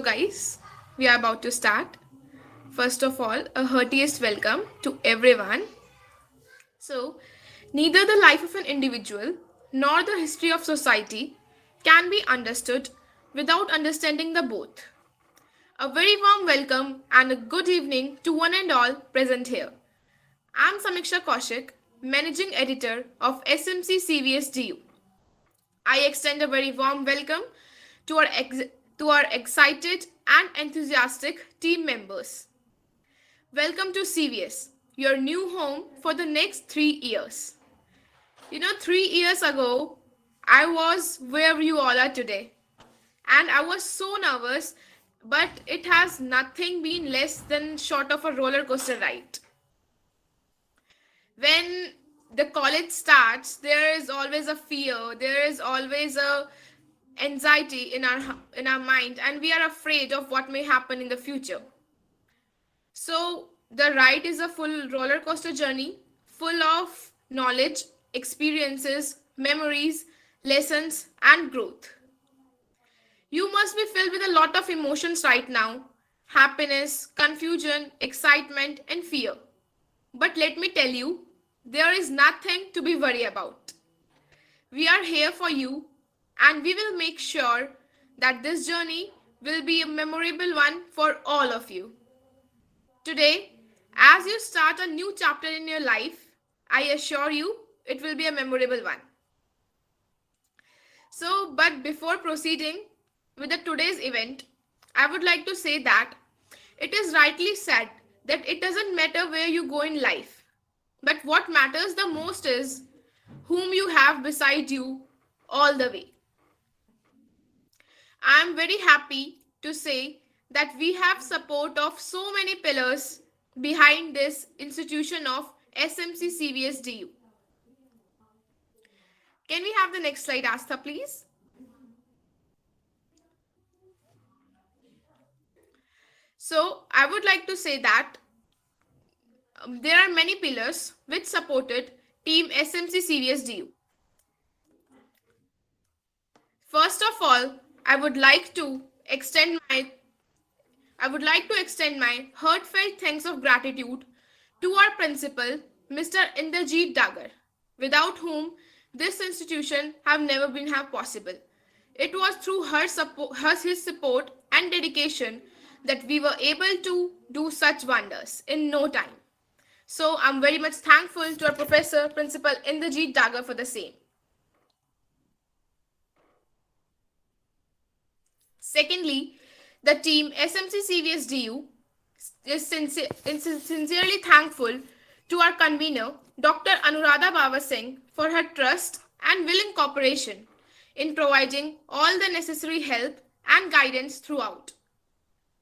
Guys, we are about to start. First of all, a heartiest welcome to everyone. So, neither the life of an individual nor the history of society can be understood without understanding the both. A very warm welcome and a good evening to one and all present here. I'm Samiksha Kaushik, Managing Editor of SMC CVSDU. I extend a very warm welcome to our excited and enthusiastic team members. Welcome to CVS, your new home for the next 3 years. 3 years ago, I was where you all are today, and I was so nervous, but it has nothing been less than short of a roller coaster ride. When the college starts, there is always a fear, there is always a anxiety in our mind, and we are afraid of what may happen in the future. So the ride is a full roller coaster journey, full of knowledge, experiences, memories, lessons, and growth. You must be filled with a lot of emotions right now: happiness, confusion, excitement, and fear. But let me tell you, there is nothing to be worried about. We are here for you, and we will make sure that this journey will be a memorable one for all of you. Today, as you start a new chapter in your life, I assure you it will be a memorable one. But before proceeding with the today's event, I would like to say that it is rightly said that it doesn't matter where you go in life, but what matters the most is whom you have beside you all the way. I am very happy to say that we have support of so many pillars behind this institution of SMC CVSDU. Can we have the next slide, Astha, please? So I would like to say that there are many pillars which supported Team SMC CVSDU. First of all, I would like to extend my heartfelt thanks of gratitude to our principal, Mr. Inderjeet Dagar, without whom this institution have never been have possible. It was through his support and dedication that we were able to do such wonders in no time. So I'm very much thankful to our professor, Principal Inderjeet Dagar for the same. Secondly, the team SMC CVSDU is sincerely thankful to our convener, Dr. Anuradha Baba Singh, for her trust and willing cooperation in providing all the necessary help and guidance throughout.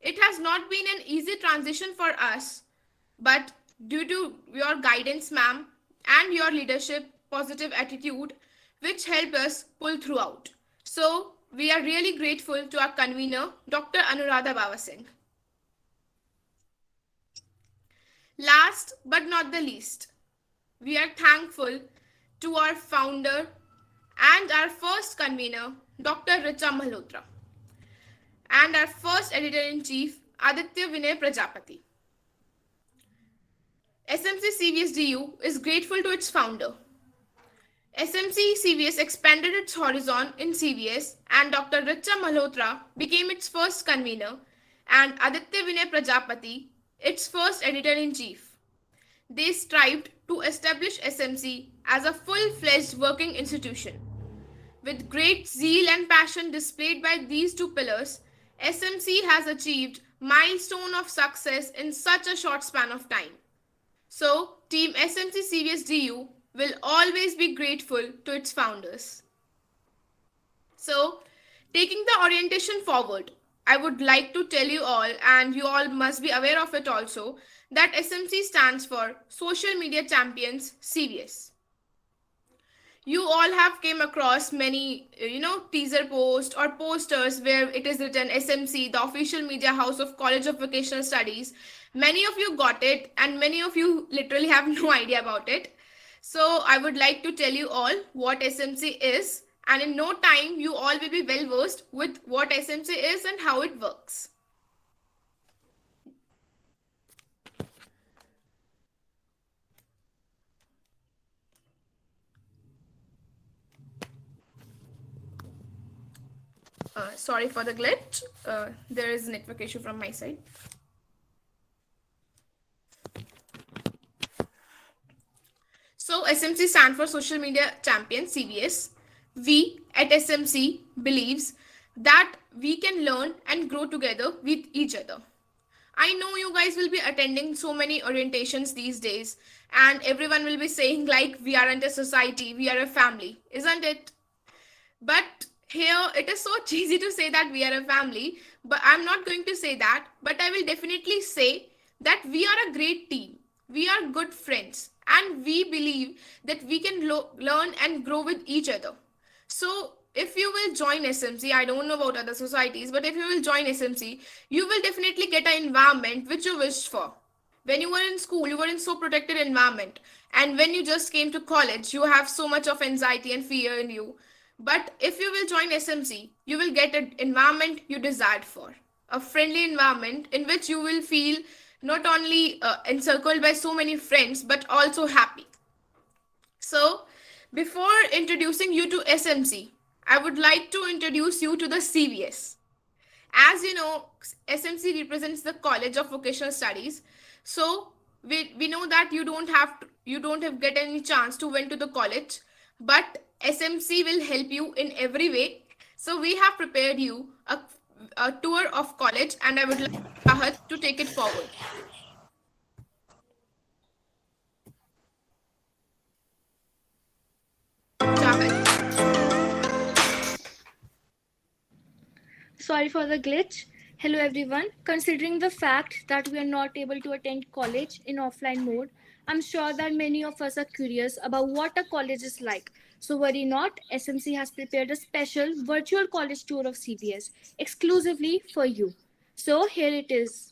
It has not been an easy transition for us, but due to your guidance, ma'am, and your leadership, positive attitude, which helped us pull throughout. So, we are really grateful to our convener, Dr. Anuradha Baba Singh. Last but not the least, we are thankful to our founder and our first convener, Dr. Richa Malhotra, and our first editor-in-chief, Aditya Vinay Prajapati. SMC CVSDU is grateful to its founder. SMC CVS expanded its horizon in CVS, and Dr. Richa Malhotra became its first convener, and Aditya Vinay Prajapati its first editor-in-chief. They strived to establish SMC as a full-fledged working institution. With great zeal and passion displayed by these two pillars, SMC has achieved milestone of success in such a short span of time. So, Team SMC CVSDU will always be grateful to its founders. So, taking the orientation forward, I would like to tell you all, and you all must be aware of it also, that SMC stands for Social Media Champions CVS. You all have came across many, teaser posts or posters where it is written SMC, the official media house of College of Vocational Studies. Many of you got it, and many of you literally have no idea about it. So I would like to tell you all what SMC is and in no time, you all will be well versed with what SMC is and how it works. Sorry for the glitch. There is a network issue from my side. So SMC stand for Social Media Champion CVS. We at SMC believes that we can learn and grow together with each other. I know you guys will be attending so many orientations these days, and everyone will be saying like we aren't a society, we are a family, isn't it? But here it is so cheesy to say that we are a family, but I'm not going to say that. But I will definitely say that we are a great team. We are good friends, and we believe that we can learn and grow with each other. So, if you will join SMC, I don't know about other societies, but if you will join SMC, you will definitely get an environment which you wished for. When you were in school, you were in so protected environment, and when you just came to college, you have so much of anxiety and fear in you. But if you will join SMC, you will get an environment you desired for, a friendly environment in which you will feel not only encircled by so many friends but also happy. So, before introducing you to SMC, I would like to introduce you to the CVS. As you know, SMC represents the College of Vocational Studies. So we know that you don't have get any chance to went to the college, but SMC will help you in every way. So we have prepared you a tour of college, and I would like Rahat to take it forward. Chahat. Sorry for the glitch. Hello everyone. Considering the fact that we are not able to attend college in offline mode, I'm sure that many of us are curious about what a college is like. So worry not, SMC has prepared a special virtual college tour of CBS exclusively for you. So here it is.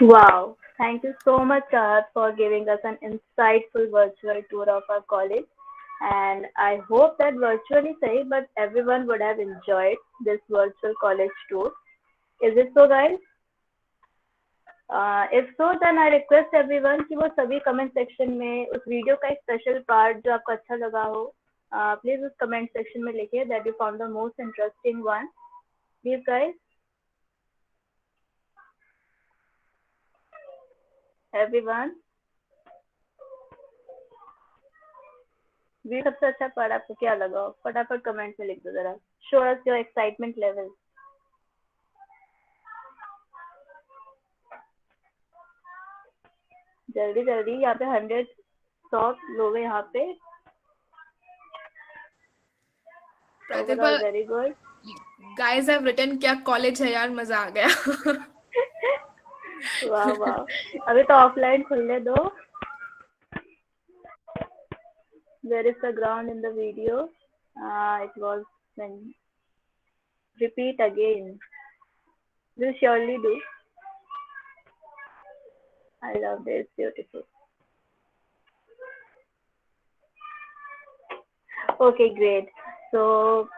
Wow, thank you so much, Chahat, for giving us an insightful virtual tour of our college. And I hope that virtually say, but everyone would have enjoyed this virtual college tour. Is it so, guys? If so, then I request everyone कि वो सभी comment section में उस video का एक special part जो आपको अच्छा लगा हो, please उस comment section में लिखिए that you found the most interesting one. Please, guys. everyone. Video सबसे अच्छा पार्ट आपको क्या लगा? फटाफट कमेंट में लिख दो जरा. Show us your excitement level. जल्दी जल्दी, यहाँ पे 100 लोग हैं यहाँ पे. प्रतिभा, Overall very good. guys have written क्या कॉलेज है यार, मजा आ गया. वाह वाह. अभी तो ऑफलाइन खुलने दो. Where is the ground in the video? It was when repeat again. Will surely do. I love this. Beautiful. Okay, great. So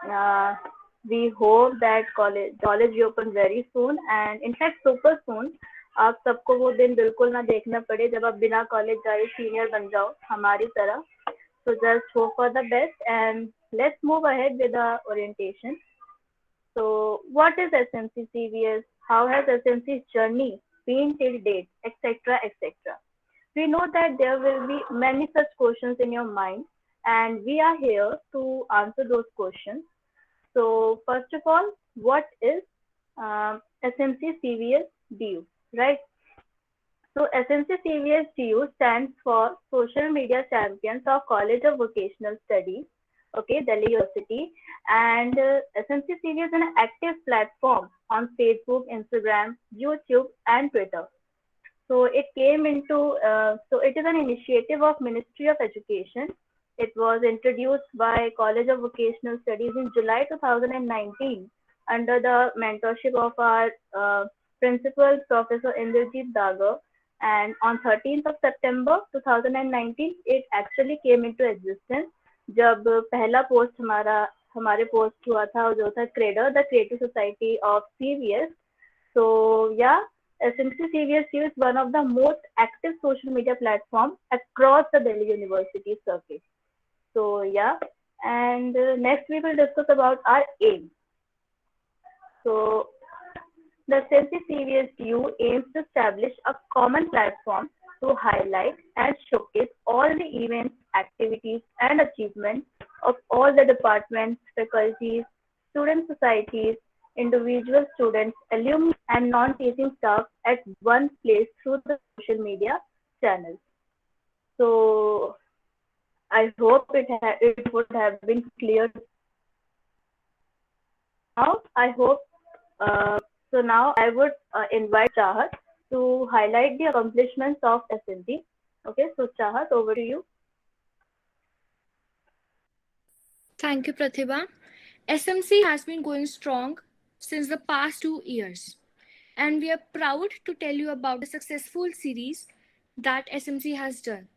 we hope that college reopen very soon, and in fact super soon. आप सबको वो दिन बिल्कुल ना देखना पड़े जब आप बिना कॉलेज जाए सीनियर बन जाओ हमारी तरह. So just hope for the best, and let's move ahead with the orientation. So what is SMC CVS? How has SMC's journey been till date, etc., etc.? We know that there will be many such questions in your mind, and we are here to answer those questions. So first of all, what is SMC CVS DU, right? So SMC CVS DU stands for Social Media Champions of College of Vocational Studies, okay, Delhi University, and SMC CVS is an active platform on Facebook, Instagram, YouTube, and Twitter. So it is an initiative of Ministry of Education. It was introduced by College of Vocational Studies in July 2019 under the mentorship of our principal Professor Inderjeet Dagar. And on 13th of September 2019, it actually came into existence. जब पहला post हमारे post हुआ था जो था credere the creative society of CVS. So yeah, SMC CVSU is one of the most active social media platforms across the Delhi University circuit. So yeah, and next we will discuss about our aim. So the SMC CVSU aims to establish a common platform to highlight and showcase all the events, activities, and achievements of all the departments, faculties, student societies, individual students, alumni, and non-teaching staff at one place through the social media channels. So I hope it would have been clear. Now I hope. So now I would invite Chahat to highlight the accomplishments of SMC. Okay, so Chahat, over to you. Thank you, Pratibha. SMC has been going strong since the past 2 years, and we are proud to tell you about the successful series that SMC has done.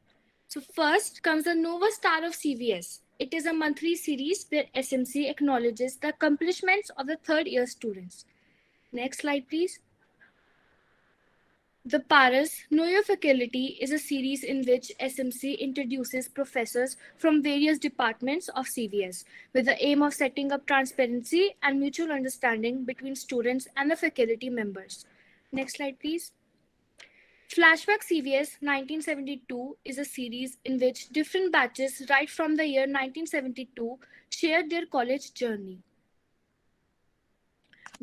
So, first comes the Nova Star of CVS. It is a monthly series where SMC acknowledges the accomplishments of the third year students. Next slide, please. The Paras Know Your Faculty is a series in which SMC introduces professors from various departments of CVS with the aim of setting up transparency and mutual understanding between students and the faculty members. Next slide, please. Flashback CVS 1972 is a series in which different batches right from the year 1972 shared their college journey.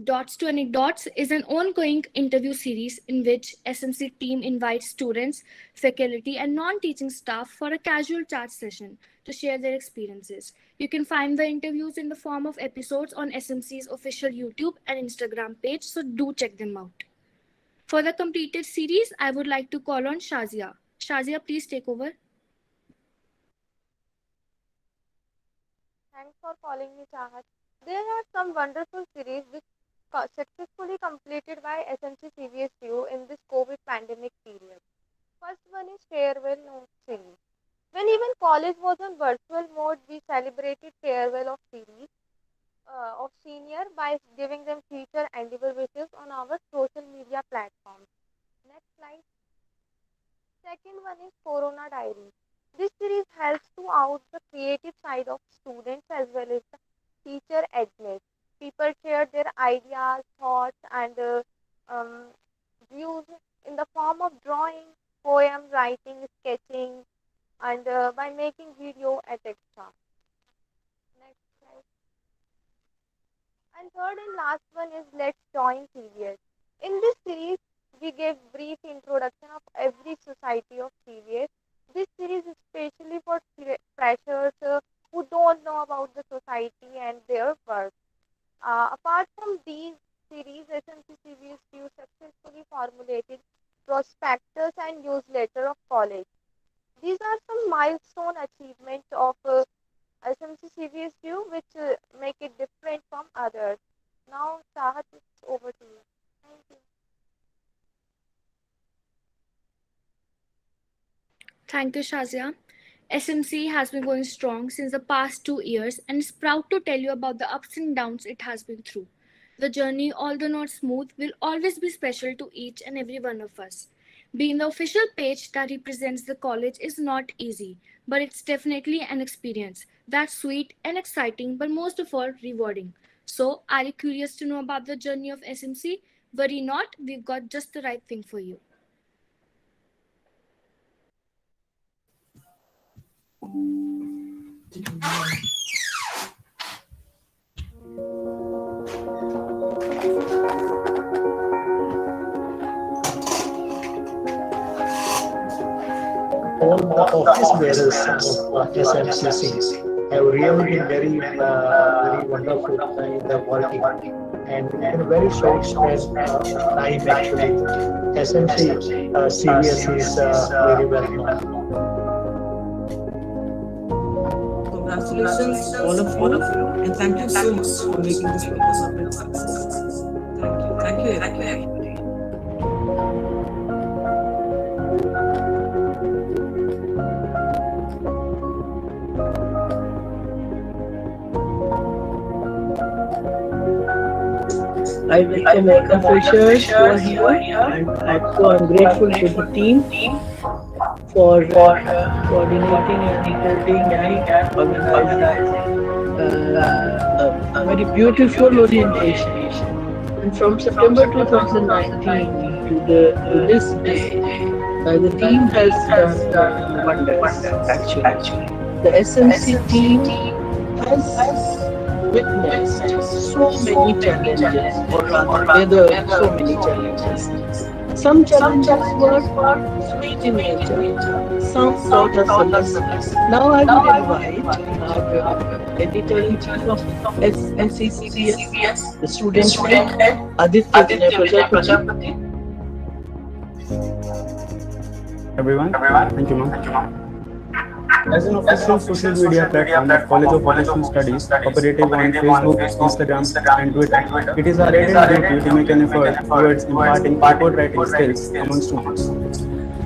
Dots to Anecdotes is an ongoing interview series in which SMC team invites students, faculty, and non-teaching staff for a casual chat session to share their experiences. You can find the interviews in the form of episodes on SMC's official YouTube and Instagram page, so do check them out. For the completed series, I would like to call on Shazia. Shazia, please take over. Thanks for calling me, Chahat. There are some wonderful series which successfully completed by SMC CVSU in this COVID pandemic period. First one is Farewell Note series. When even college was on virtual mode, we celebrated farewell of series of senior by giving them future endeavor wishes on our social media platforms. Next slide. Second one is Corona Diary. This series helps to out the creative side of students as well as the teacher admits. People share their ideas, thoughts, and views in the form of drawing, poem writing, sketching, and by making video at extra. Next slide. And third and last one is Let's Join CVS. In this series, we gave brief introduction of every society of CVS. This series is especially for freshers who don't know about the society and their work. Apart from these series, SMC CVS successfully formulated prospectus and newsletter of college. These are some milestone achievements of SMC CVSU which make it different from others. Now, Chahat, it's over to you. Thank you. Thank you, Shazia. SMC has been going strong since the past 2 years and is proud to tell you about the ups and downs it has been through. The journey, although not smooth, will always be special to each and every one of us. Being the official page that represents the college is not easy, but it's definitely an experience that's sweet and exciting, but most of all, rewarding. So, are you curious to know about the journey of SMC? Worry not, we've got just the right thing for you. All the office bearers of SMCC have really been very wonderful in the working, and in a very short span of time actually, SMC CVS is very well known. Congratulations, all of you, and thank you so much for making this purpose of it success. Thank you, everybody. I welcome all the freshers who are here, and also I'm grateful to the team for coordinating and holding and organizing a very beautiful orientation. And from September 2019 to this day, the team has done wonders. Actually, the SMC team has witnessed so many challenges, or rather weathered so many challenges. Some challenges were sweet in nature, some taught us a lesson. Now I would invite our editor-in-chief of SMCCVS, the student head, Aditya Vinay Prajapati. Everyone, thank you, ma'am. As an official social media platform of College of Vocational Studies, operative on Facebook, Instagram, and Twitter, it is our added duty to make an effort towards imparting report writing skills among students.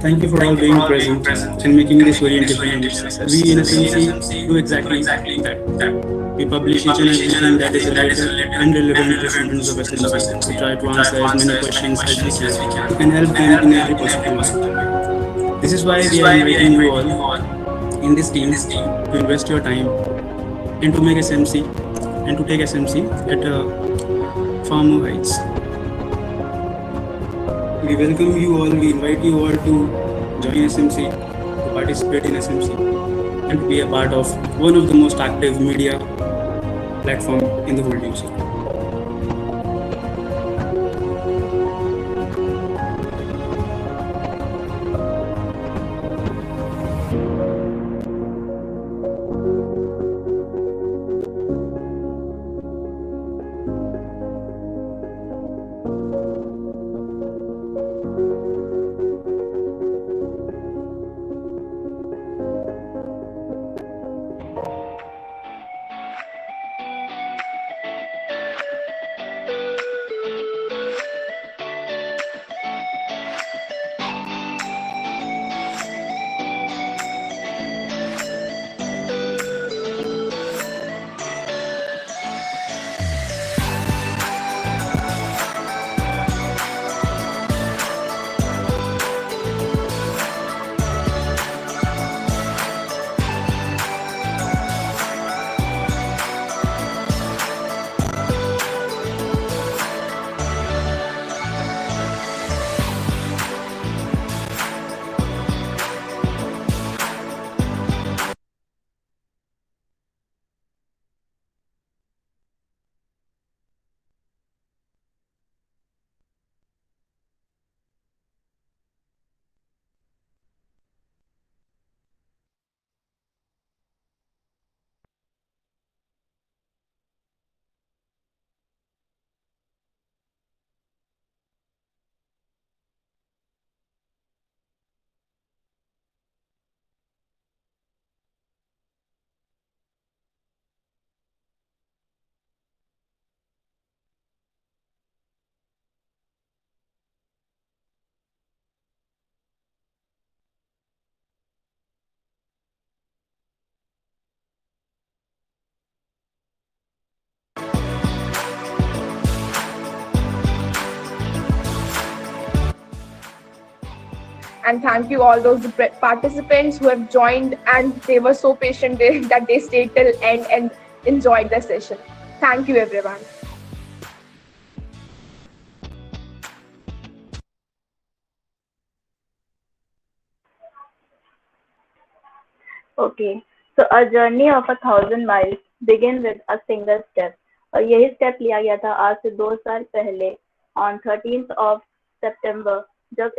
Thank you for all being present and making this orientation. We in SMC do exactly that. We publish each and everything that is related and relevant to students of SMC. We try to answer as many questions as we can and help them in every possible way. This is why we are inviting you all in this team to invest your time and to make SMC and to take SMC at far more heights. We welcome you all, we invite you all to join SMC, to participate in SMC, and to be a part of one of the most active media platform in the world, UC. And thank you all those participants who have joined and they were so patient that they stayed till end and enjoyed the session. Thank you everyone. Okay, so a journey of 1,000 miles begin with a single step. और यही step लिया गया था आज से 2 साल पहले on 13th of September जब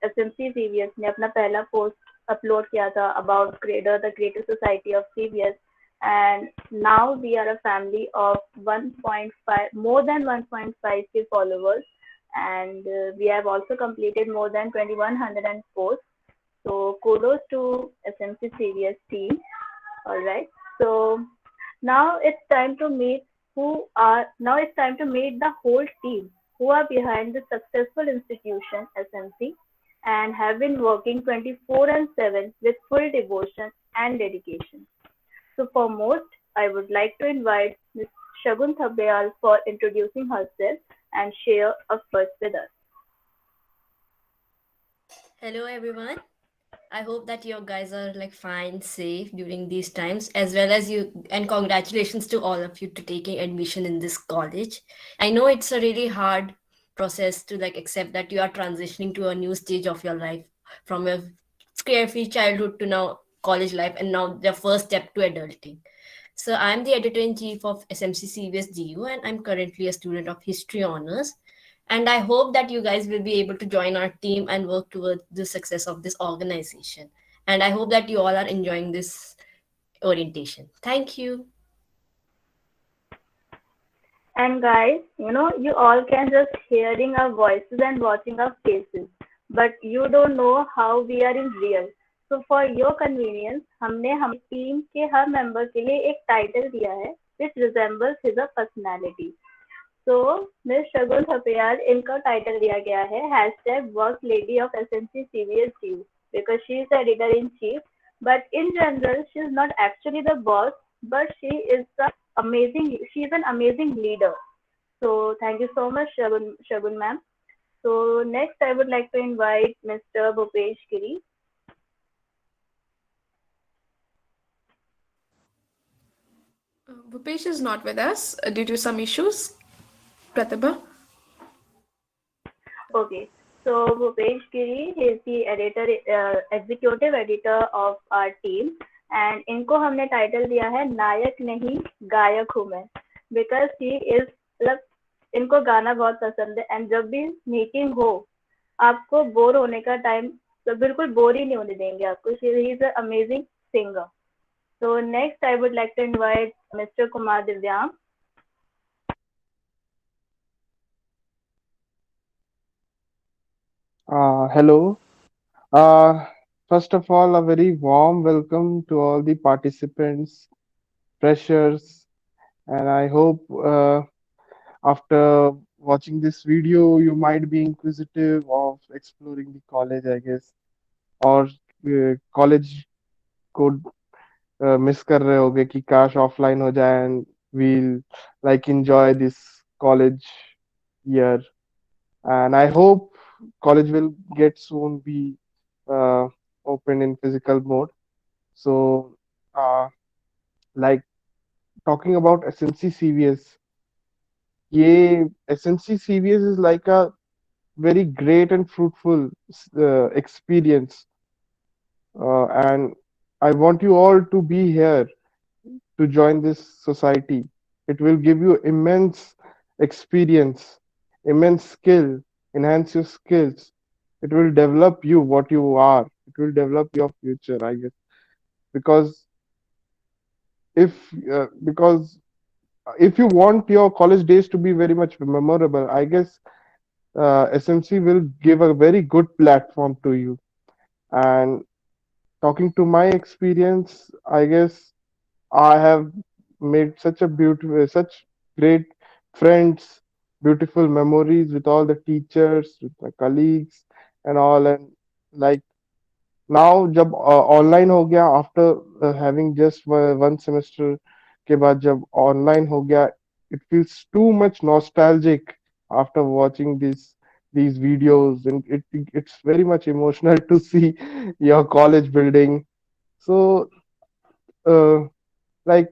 SMC CVS ने अपना पहला पोस्ट अपलोड किया था about greater the greater society of CVS. And now we are a family of 1.5 more than 1.5k followers, and we have also completed more than 2100 posts. So kudos to SMC CVS team. All right. So now it's time to meet the whole team who are behind the successful institution SMC and have been working 24/7 with full devotion and dedication. So foremost, I would like to invite Ms. Shagun Thabayal for introducing herself and share a first with us. Hello everyone. I hope that you guys are like fine, safe during these times, as well as you. And congratulations to all of you to taking admission in this college. I know it's a really hard process to like accept that you are transitioning to a new stage of your life from your carefree childhood to now college life, and now the first step to adulting. So I'm the editor in chief of SMC CVS GU, and I'm currently a student of history honors. And I hope that you guys will be able to join our team and work towards the success of this organization. And I hope that you all are enjoying this orientation. Thank you. And guys, you all can just hearing our voices and watching our faces, but you don't know how we are in real. So for your convenience, हमने हमारी team के हर member के लिए एक title दिया है which resembles his personality. So Ms. Shagun Thapayal, इनका title दिया गया है #worklady of SMC CVS GU because she is the editor in chief. But in general, she is not actually the boss, but she is an amazing leader. So thank you so much, Shagun ma'am. So next, I would like to invite Mr. Bhupesh Giri. Bhupesh is not with us due to some issues. Pratibha? Okay, so Bhupesh Giri is the executive editor of our team, and इनको हमने title दिया है नायक नहीं गायक हूँ मैं, because he is इनको गाना बहुत पसंद है, and जब भी मीटिंग हो आपको बोर होने का टाइम तो बिल्कुल बोर ही नहीं होने देंगे आपको. He is an amazing singer. So next I would like to invite Mr. Kumar Divyam. Hello. First of all, a very warm welcome to all the participants, freshers, and I hope after watching this video, you might be inquisitive of exploring the college, I guess, or college could miss कर रहे होगे कि काश offline हो जाए and we'll like enjoy this college year. And I hope college will get soon be open in physical mode. So, like talking about SMC CVS, ये SMC CVS is like a very great and fruitful experience, and I want you all to be here to join this society. It will give you immense experience, immense skill, enhance your skills. It will develop you what you are. It will develop your future, I guess. Because if because if you want your college days to be very much memorable, I guess SMC will give a very good platform to you. And talking to my experience, I guess I have made such great friends, beautiful memories with all the teachers, with my colleagues, and all. And like now, जब online हो गया after having just one semester के बाद जब online हो गया, it feels too much nostalgic after watching these these videos, and it's very much emotional to see your college building. So, uh, like,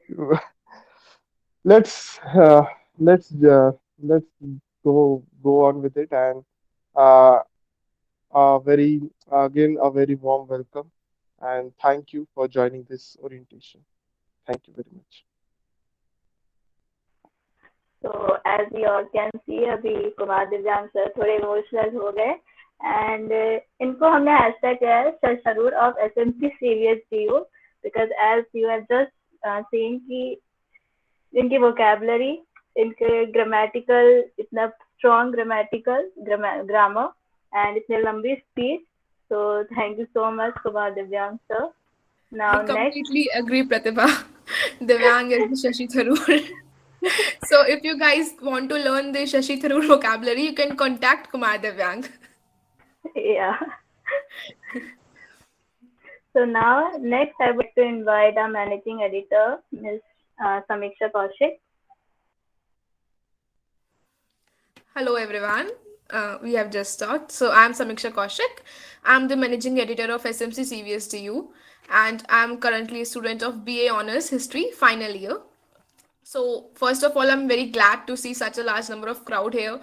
let's uh, let's let's go on with it, and uh, very again a very warm welcome, and thank you for joining this orientation. Thank you very much. So as we all can see, अभी कुमार दिव्यांग sir थोड़े emotional हो गए and इनको हमने hashtag किया है शरूर of SMC serious DU because as you have just seen कि इनकी वोकेबलरी, इनके ग्रामेटिकल, इतना स्ट्रॉन्ग ग्रामेटिकल ग्रामर एंड इतने लंबी speech. So thank you so much Kumar दिव्यांग sir. Now I next, completely agree, Pratibha. Divyang is the Shashi Tharoor. So if you guys want to learn the Shashi Tharoor vocabulary, you can contact Kumar Divyang. yeah. So now next I would like to invite our managing editor, Ms. Samiksha Kaushik. Hello everyone. We have just started. So I'm Samiksha Kaushik. I'm the managing editor of SMC CVSTU and I'm currently a student of BA Honors History final year. So first of all, I'm very glad to see such a large number of crowd here,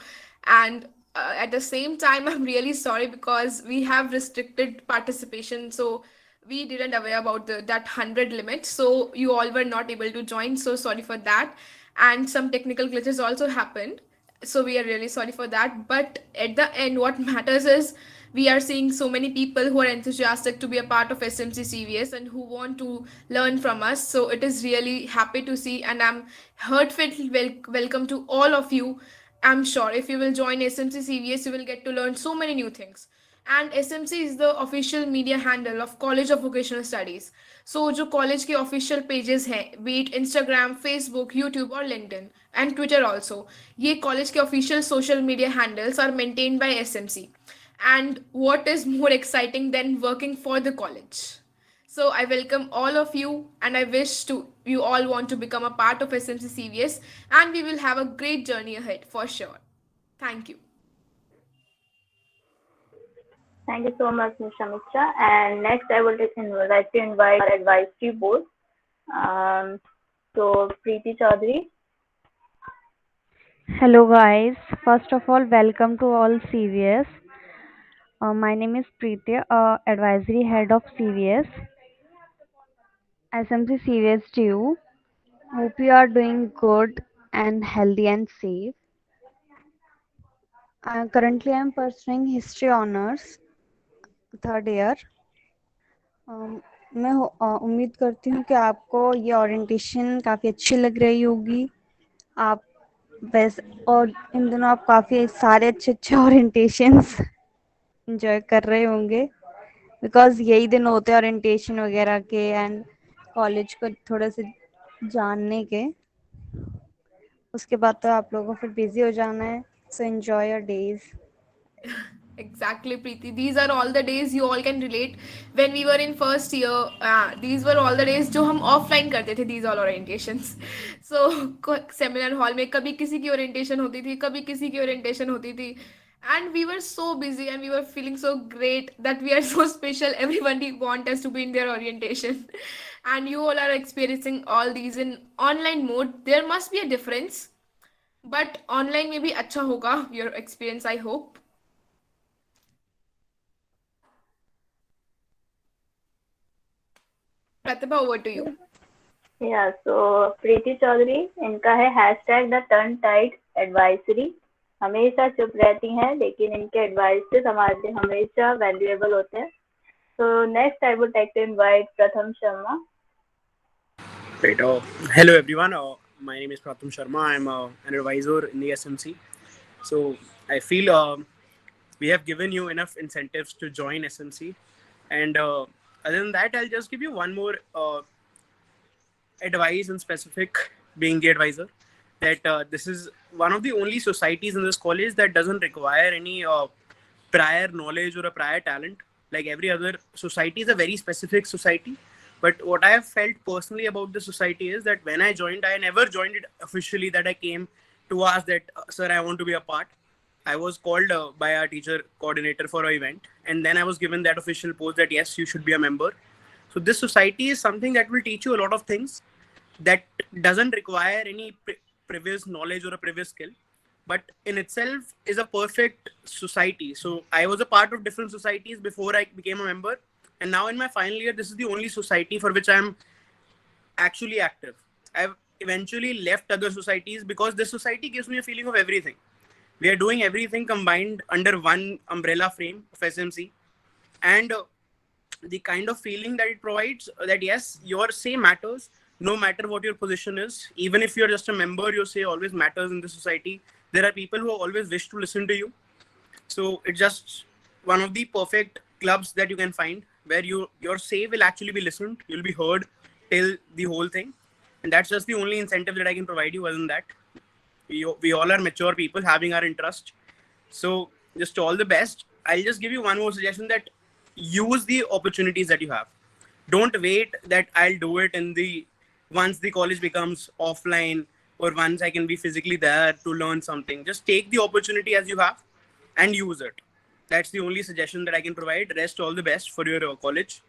and at the same time, I'm really sorry because we have restricted participation. So we didn't aware about that 100 limit. So you all were not able to join. So sorry for that. And some technical glitches also happened. So we are really sorry for that. But at the end, what matters is we are seeing so many people who are enthusiastic to be a part of SMC CVS and who want to learn from us. So it is really happy to see, and I'm heartfelt welcome to all of you. I'm sure if you will join SMC CVS, you will get to learn so many new things. And SMC is the official media handle of College of Vocational Studies. So जो college के official pages हैं, be it Instagram, Facebook, YouTube और LinkedIn and Twitter also, ये college के official social media handles are maintained by SMC. And what is more exciting than working for the college? So I welcome all of you and I wish to you all want to become a part of SMC CVS, and we will have a great journey ahead for sure. Thank you. Thank you so much, Ms. Samiksha. And next, I would like to invite our advisory board. So, Preeti Chaudhary. Hello guys, first of all welcome to all CVS. My name is Preeti, advisory head of CVS, SMC CVS TU. Hope you are doing good and healthy and safe. Currently I am pursuing history honors, third year. मैं उम्मीद करती हूँ कि आपको ये orientation काफ़ी अच्छी लग रही होगी. आप वैसे और इन दिनों आप काफ़ी सारे अच्छे ओरिएंटेशंस इंजॉय कर रहे होंगे बिकॉज यही दिन होते हैं ओरिएंटेशन वगैरह के एंड कॉलेज को थोड़े से जानने के. उसके बाद तो आप लोगों को फिर बिजी हो जाना है. So enjoy your days. Exactly, Preeti. These are all the days you all can relate. When we were in first year, these were all the days जो हम offline करते थे. These all orientations. So seminar hall में कभी किसी की orientation होती थी, कभी किसी की orientation होती थी. And we were so busy and we were feeling so great that we are so special. Everybody want us to be in their orientation. And you all are experiencing all these in online mode. There must be a difference. But online में भी अच्छा होगा your experience, I hope. Pratibha, over to you. Yeah, so Preeti Chaudhary, इनका है hashtag the turn tide advisory. हमेशा चुप रहती हैं लेकिन इनके advices हमारे लिए हमेशा valuable होते हैं. So next I would like to invite Pratham Sharma. Right. Hello everyone. My name is Pratham Sharma. I'm an advisor in the SMC. So I feel we have given you enough incentives to join SMC. And other than that, I'll just give you one more advice in specific, being the advisor, that this is one of the only societies in this college that doesn't require any prior knowledge or a prior talent. Like every other society is a very specific society. But what I have felt personally about the society is that when I joined, I never joined it officially, that I came to ask that, sir, I want to be a part. I was called by our teacher coordinator for an event, and then I was given that official post that yes, you should be a member. So this society is something that will teach you a lot of things that doesn't require any previous knowledge or a previous skill, but in itself is a perfect society. So I was a part of different societies before I became a member, and now in my final year, this is the only society for which I am actually active. I've eventually left other societies because this society gives me a feeling of everything. We are doing everything combined under one umbrella frame of SMC, and the kind of feeling that it provides, that yes, your say matters no matter what your position is. Even if you're just a member, your say always matters in the society. There are people who always wish to listen to you. So it's just one of the perfect clubs that you can find where your say will actually be listened. You'll be heard till the whole thing. And that's just the only incentive that I can provide you. Other than that, we all are mature people having our interest. So just all the best. I'll just give you one more suggestion, that use the opportunities that you have. Don't wait that I'll do it once the college becomes offline or once I can be physically there to learn something. Just take the opportunity as you have and use it. That's the only suggestion that I can provide. Rest all the best for your college.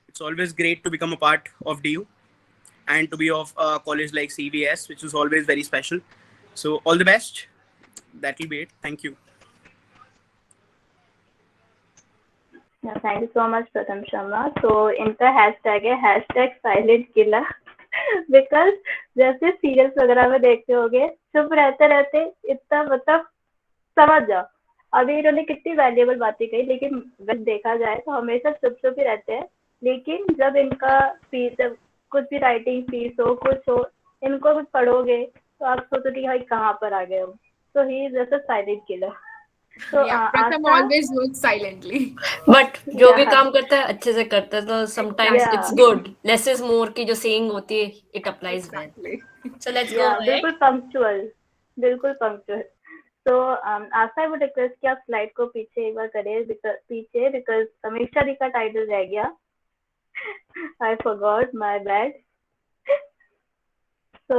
It's always great to become a part of DU and to be of a college like CVS, which is always very special. So all the best. That will be it. Thank you. Yeah, thank you so much, Pratham Sharma. So इनका hashtag है #SilentKiller because जैसे serials वगैरह में देखते होगे, चुप रहते रहते इतना मतलब समझ जाओ अभी इन्होंने कितनी वैल्यूएबल बातें कही, लेकिन जब देखा जाए तो हमेशा चुप चुप ही रहते हैं। लेकिन जब इनका जब कुछ भी राइटिंग पीस हो, कुछ हो, इनको कुछ पढ़ोगे तो आप सोचो कि भाई कहाँ पर आ गए हो। So he is just a silent killer. So Yeah, Pratham Asta, always works silently. But जो भी Yeah. काम करता है अच्छे से करता है, तो sometimes Yeah. It's good, less is more की जो सेइंग होती है, it applies well. Exactly. So let's go yeah, ahead. बिल्कुल पंक्चुअल, बिल्कुल punctual. So Asta, I would request कि आप स्लाइड को पीछे एक बार करें, पीछे बिकॉज समीक्षा दी का टाइटल रह गया। I forgot, my bad. So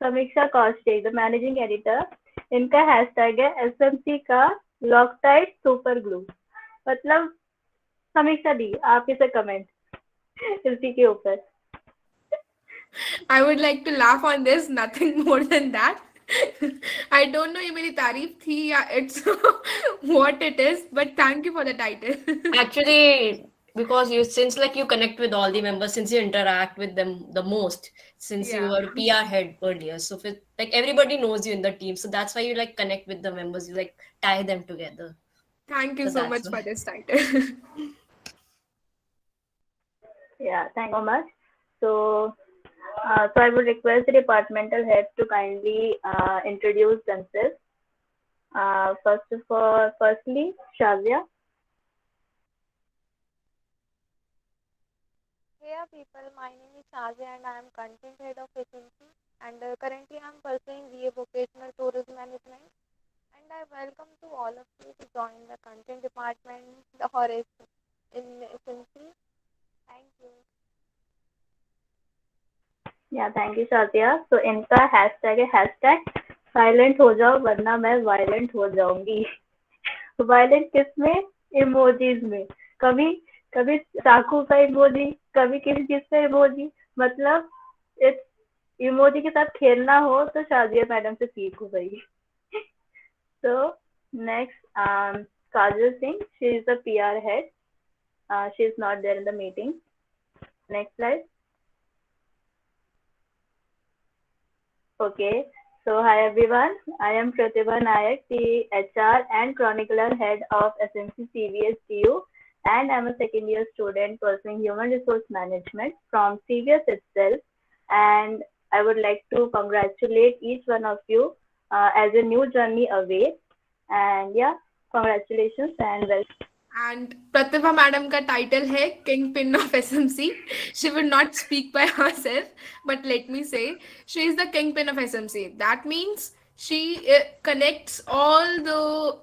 समीक्षा कौशिक, द मैनेजिंग एडिटर, इनका हैशटैग है एसएमसी का लॉकटाइट सुपर ग्लू। मतलब समीक्षा दी, आप इसे कमेंट इसी के ऊपर। I would like to laugh on this, nothing more than that. I don't know ये मेरी तारीफ थी या it's what it is, but thank you for the title. Actually, because since like you connect with all the members, since you interact with them the most, since you Yeah. were PR head earlier, so like everybody knows you in the team, so that's why you like connect with the members, you like tie them together. Thank you So so that's much why. for this title. Yeah, thank you so much. So I would request the departmental heads to kindly introduce themselves. Firstly, Shazia. Hey people, my name is Shazia and I am content head of SMC, and currently I am pursuing VA Vocational Tourism Management, and I welcome to all of you to join the content department or in SMC. Thank you. Yeah, thank you, Shazia. So इनका hashtag है #silent हो जाओ वरना मैं violent हो जाऊंगी। Violent किसमें? Emojis में। कभी चाकू का इमोजी, कभी किसी चीज का इमोजी। मतलब इमोजी के साथ खेलना हो तो शाजिया मैडम से सीखो भाई। So next, Kajal Singh, she is the PR head. She is not there in the meeting. Next slide. Okay, so hi everyone, I am Pratibha Nayak, the HR and chronicler head of SMC CVS DU, and I'm a second year student pursuing human resource management from CVS itself, and I would like to congratulate each one of you as a new journey awaits, and yeah, congratulations and welcome. And Pratibha madam का title है Kingpin of SMC. She would not speak by herself, but let me say she is the Kingpin of SMC. That means she connects all the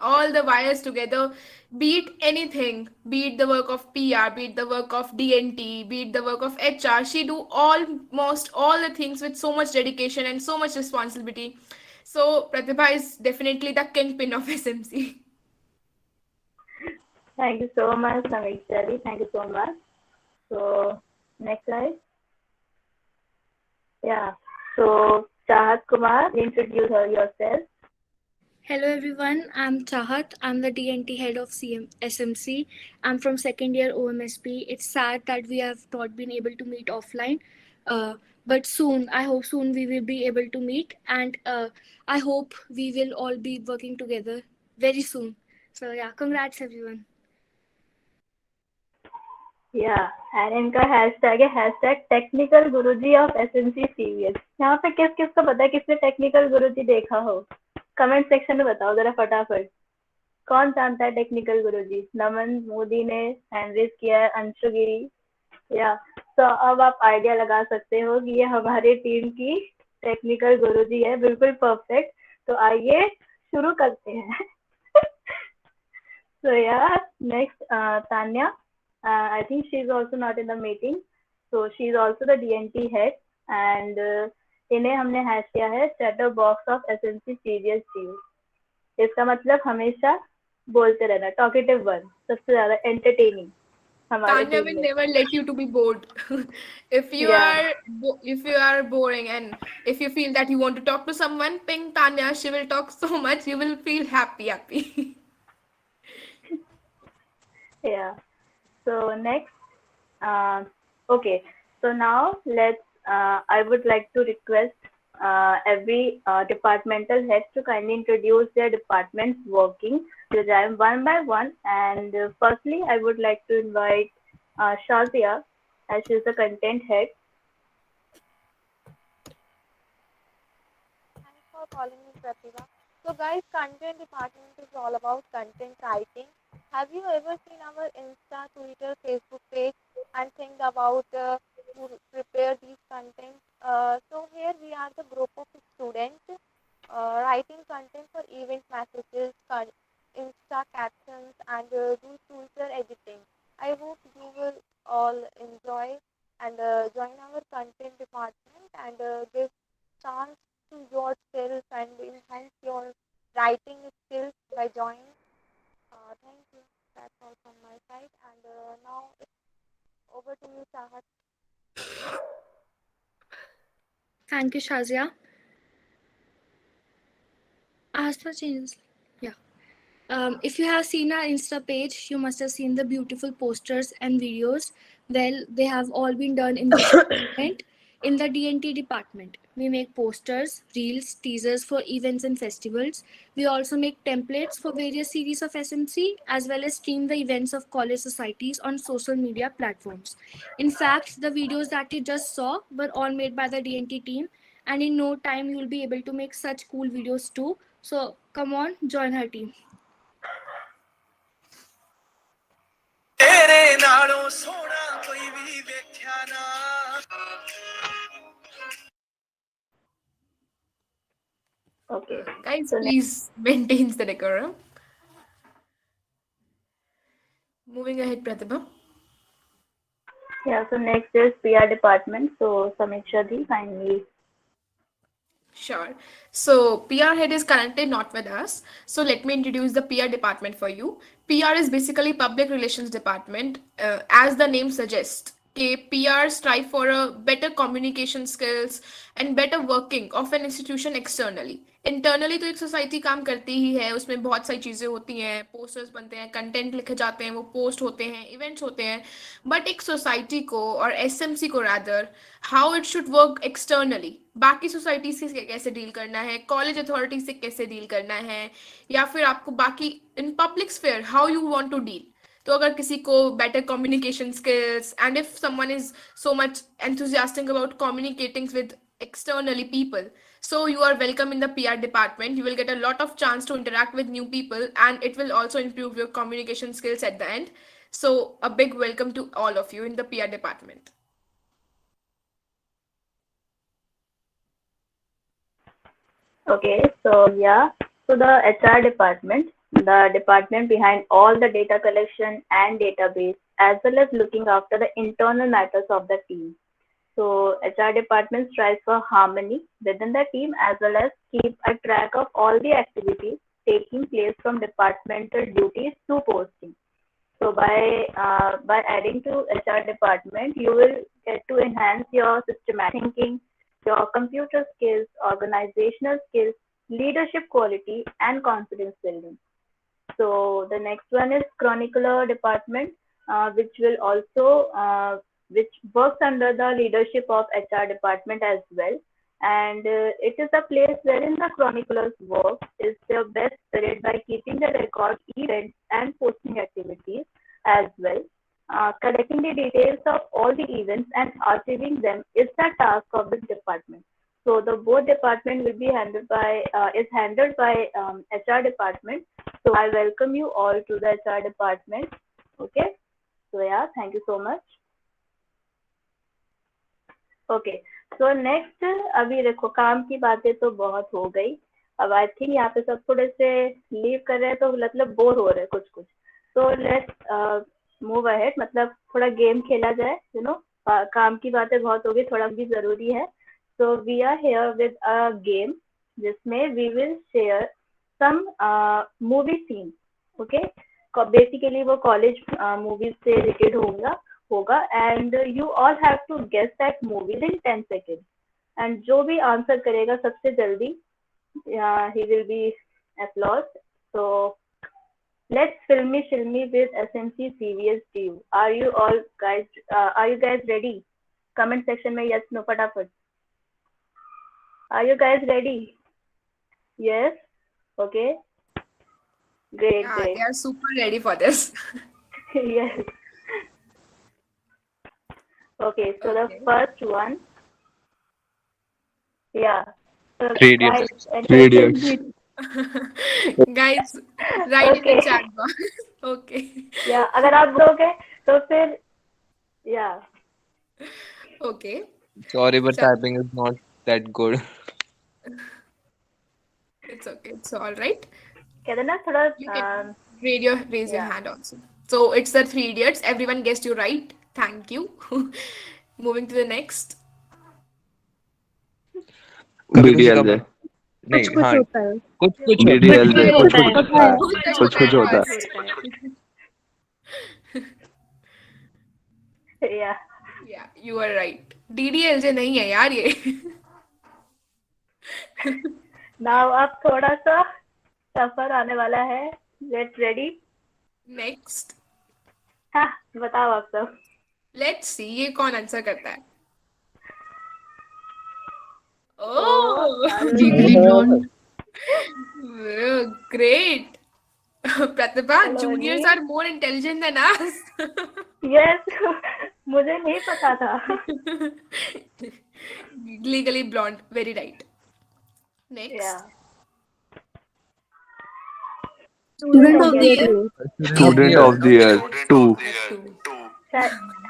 all the wires together, be it anything, be it the work of PR, be it the work of DNT, be it the work of HR. She do almost all the things with so much dedication and so much responsibility. So Pratibha is definitely the kingpin of SMC. Thank you so much, Samiksha. Thank you so much. So next slide. Yeah. So Chahat Kumar, introduce her yourself. Hello everyone, I'm Chahat. I'm the DNT head of SMC. I'm from second year OMSP. It's sad that we have not been able to meet offline, but soon, I hope soon we will be able to meet, and I hope we will all be working together very soon. So yeah, congrats everyone. Yeah, and इनका hashtag है hashtag technical Guruji of SMC CVS. यहाँ पे किस किस को पता है किसने टेक्निकल गुरुजी देखा हो? कमेंट सेक्शन में बताओ जरा फटाफट। कौन जानता है टेक्निकल गुरुजी? नमन मोदी ने हैंड रेज किया है, अंशु गिरी। या तो अब आप आइडिया लगा सकते हो कि ये हमारी टीम की टेक्निकल गुरुजी है, बिल्कुल परफेक्ट। तो आइए शुरू करते हैं। So yeah, next Tanya. I think she's also not in the meeting, so she's also the DNT head, and इन्हें हमने हैश किया है chatter box of SMC serious team. इसका मतलब हमेशा बोलते रहना, टॉकेटिव वन, सबसे ज्यादा एंटरटेनिंग हमारे Tanya टीम will में। never let you to be bored. If you Yeah. are boring and if you feel that you want to talk to someone, ping Tanya. She will talk so much. You will feel happy. Yeah. So next, okay. So now let's. I would like to request every departmental head to kindly introduce their department's working design one by one. And firstly, I would like to invite Shazia, as she's the content head. Thanks for calling me, Pratibha. So, guys, content department is all about content writing. Have you ever seen our Insta, Twitter, Facebook page and think about who prepare these content? So here we are the group of students writing content for event messages, Insta captions, and do Twitter editing. I hope you will all enjoy and join our content department and give chance to yourself and enhance your writing skills by joining. Thank you. That's all from my side. And now it's over to you, Chahat. Thank you, Shazia. As for changes, yeah. If you have seen our Insta page, you must have seen the beautiful posters and videos. Well, they have all been done in this department. In the DNT department, we make posters, reels, teasers for events and festivals. We also make templates for various series of SMC, as well as stream the events of college societies on social media platforms. In fact, the videos that you just saw were all made by the DNT team, and in no time you will be able to make such cool videos too. So come on, join her team. Okay. Guys, So please maintain the decorum. Moving ahead, Pratibha. yeah. So next is PR department. So Samiksha Di, kindly. Sure. So PR head is currently not with us. So let me introduce the PR department for you. PR is basically public relations department. As the name suggests, PR strive for a better communication skills and better working of an institution externally. Internally तो एक society काम करती ही है, उसमें बहुत सारी चीज़ें होती हैं, पोस्टर्स बनते हैं, कंटेंट लिखे जाते हैं, वो पोस्ट होते हैं, इवेंट्स होते हैं, बट एक सोसाइटी को और एसएमसी को rather how it should work externally, बाकी सोसाइटी से कैसे डील करना है, कॉलेज अथॉरिटी से कैसे डील करना है, या फिर आपको बाकी in public sphere how you want to deal. तो अगर किसी को better communication skills and if someone is so much enthusiastic about communicating with externally people, so you are welcome in the PR department. You will get a lot of chance to interact with new people and it will also improve your communication skills at the end. So a big welcome to all of you in the PR department. Okay, so yeah, so the HR department, the department behind all the data collection and database, as well as looking after the internal matters of the team. So HR department strives for harmony within the team as well as keep a track of all the activities taking place from departmental duties to posting. So by adding to HR department, you will get to enhance your systematic thinking, your computer skills, organizational skills, leadership quality, and confidence building. So the next one is chronicler department, which will also which works under the leadership of HR department as well. And it is a place wherein the chroniclers work is their best period by keeping the record events and posting activities as well. Collecting the details of all the events and archiving them is the task of this department. So the board department will be handled by is handled by HR department. So I welcome you all to the HR department. Okay. So yeah, thank you so much. Okay. So next अभी देखो काम की बातें तो बहुत हो गई. अब आई थिंक यहाँ पे सब थोड़े से लीव कर रहे हैं तो मतलब बोर हो रहे हैं कुछ कुछ. So let's move ahead. मतलब थोड़ा गेम खेला जाए. You know काम की बातें बहुत हो गई, थोड़ा भी जरूरी है. So we are here with a game जिसमें we will share some movie scenes. Okay. Basically वो college movies से related होगा and you all have to guess that movie in 10 seconds. And जो भी आंसर करेगा सबसे जल्दी he will be applauded. So let's filmy with SMC CVS DU. Are you guys ready? Comment section में yes no फटाफट. Are you guys ready? Yes. Okay. Great. Yeah, they are super ready for this. Yes. Okay, so the first one. Yeah. So Three Idiots. guys, Three Idiots. Guys, write in the Okay. chat box. Okay. Yeah, अगर आप बोलोगे तो फिर yeah. Okay. Sorry, but Chal- typing is not that good. It's okay. It's all right. कहते हैं ना थोड़ा You can raise your yeah. hand also. So it's the Three Idiots. Everyone guessed you right. Thank you. Moving to the next. DDLJ. नहीं कुछ हाँ होता है. कुछ DDLJ कुछ होता है कुछ होता है Yeah. Yeah, you are right. DDLJ नहीं है यार ये. Now अब थोड़ा सा टफर आने वाला है. Get ready. Next. हाँ बताओ आप सब. Let's see ये कौन आंसर करता है. Oh, Legally blonde. great. Pratibha, Hello, juniors Annie. are more intelligent than us. Yes. मुझे नहीं पता था. Legally blonde, very right. Next. Yeah. Student of the year. Student of the year 2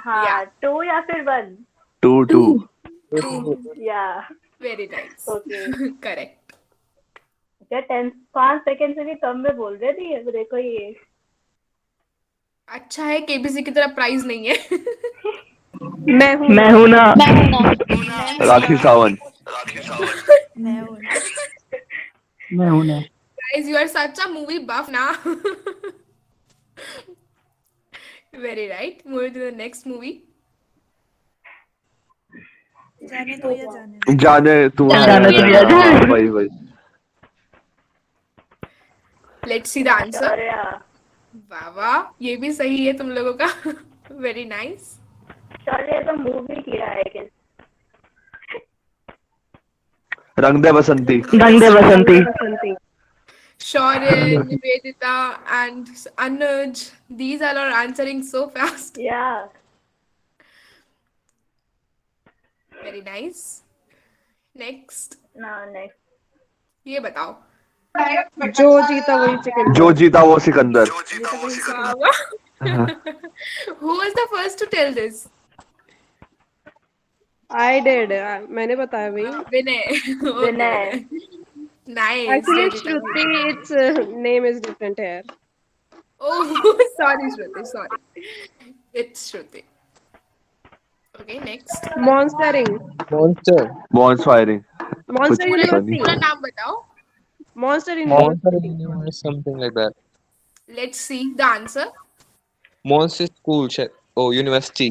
हाँ Yeah. 2 या फिर 1. 2 Yeah. Very nice. Okay. Correct. क्या 5 second से भी कम में बोल रहे थे ये देखो ये. अच्छा है केबीसी की तरह प्राइस नहीं है. मैं हूँ ना. राखी सावंत मैं हूँ ना. Guys, you are such a movie buff ना. Very right. Moving to the next movie. जाने तू जाने तू हाँ, वही Let's see the answer. अरे यार. वाह वाह, ये भी सही है तुम लोगों का. Very nice. चलिए तो मूवी किया है कि रंग दे बसंती Shaurya, Nivedita, and Anuj. These all are answering so fast. Yeah. Very nice. Next. No, next. ये बताओ. जो जीता वही चिकन. जो जीता वो Sikandar Who was the first to tell this? I did. मैंने बताया भाई. Vinay. Vinay. Nice. Actually, Very Shruti, its name is different here. Oh, sorry, Shruti. Sorry. It's Shruti. Okay, next. Monstering. Bonds firing. Monster कुछ पता नहीं. पूरा University. नाम बताओ. Monster Monster University. Universe, something like that. Let's see the answer. Monster School, University.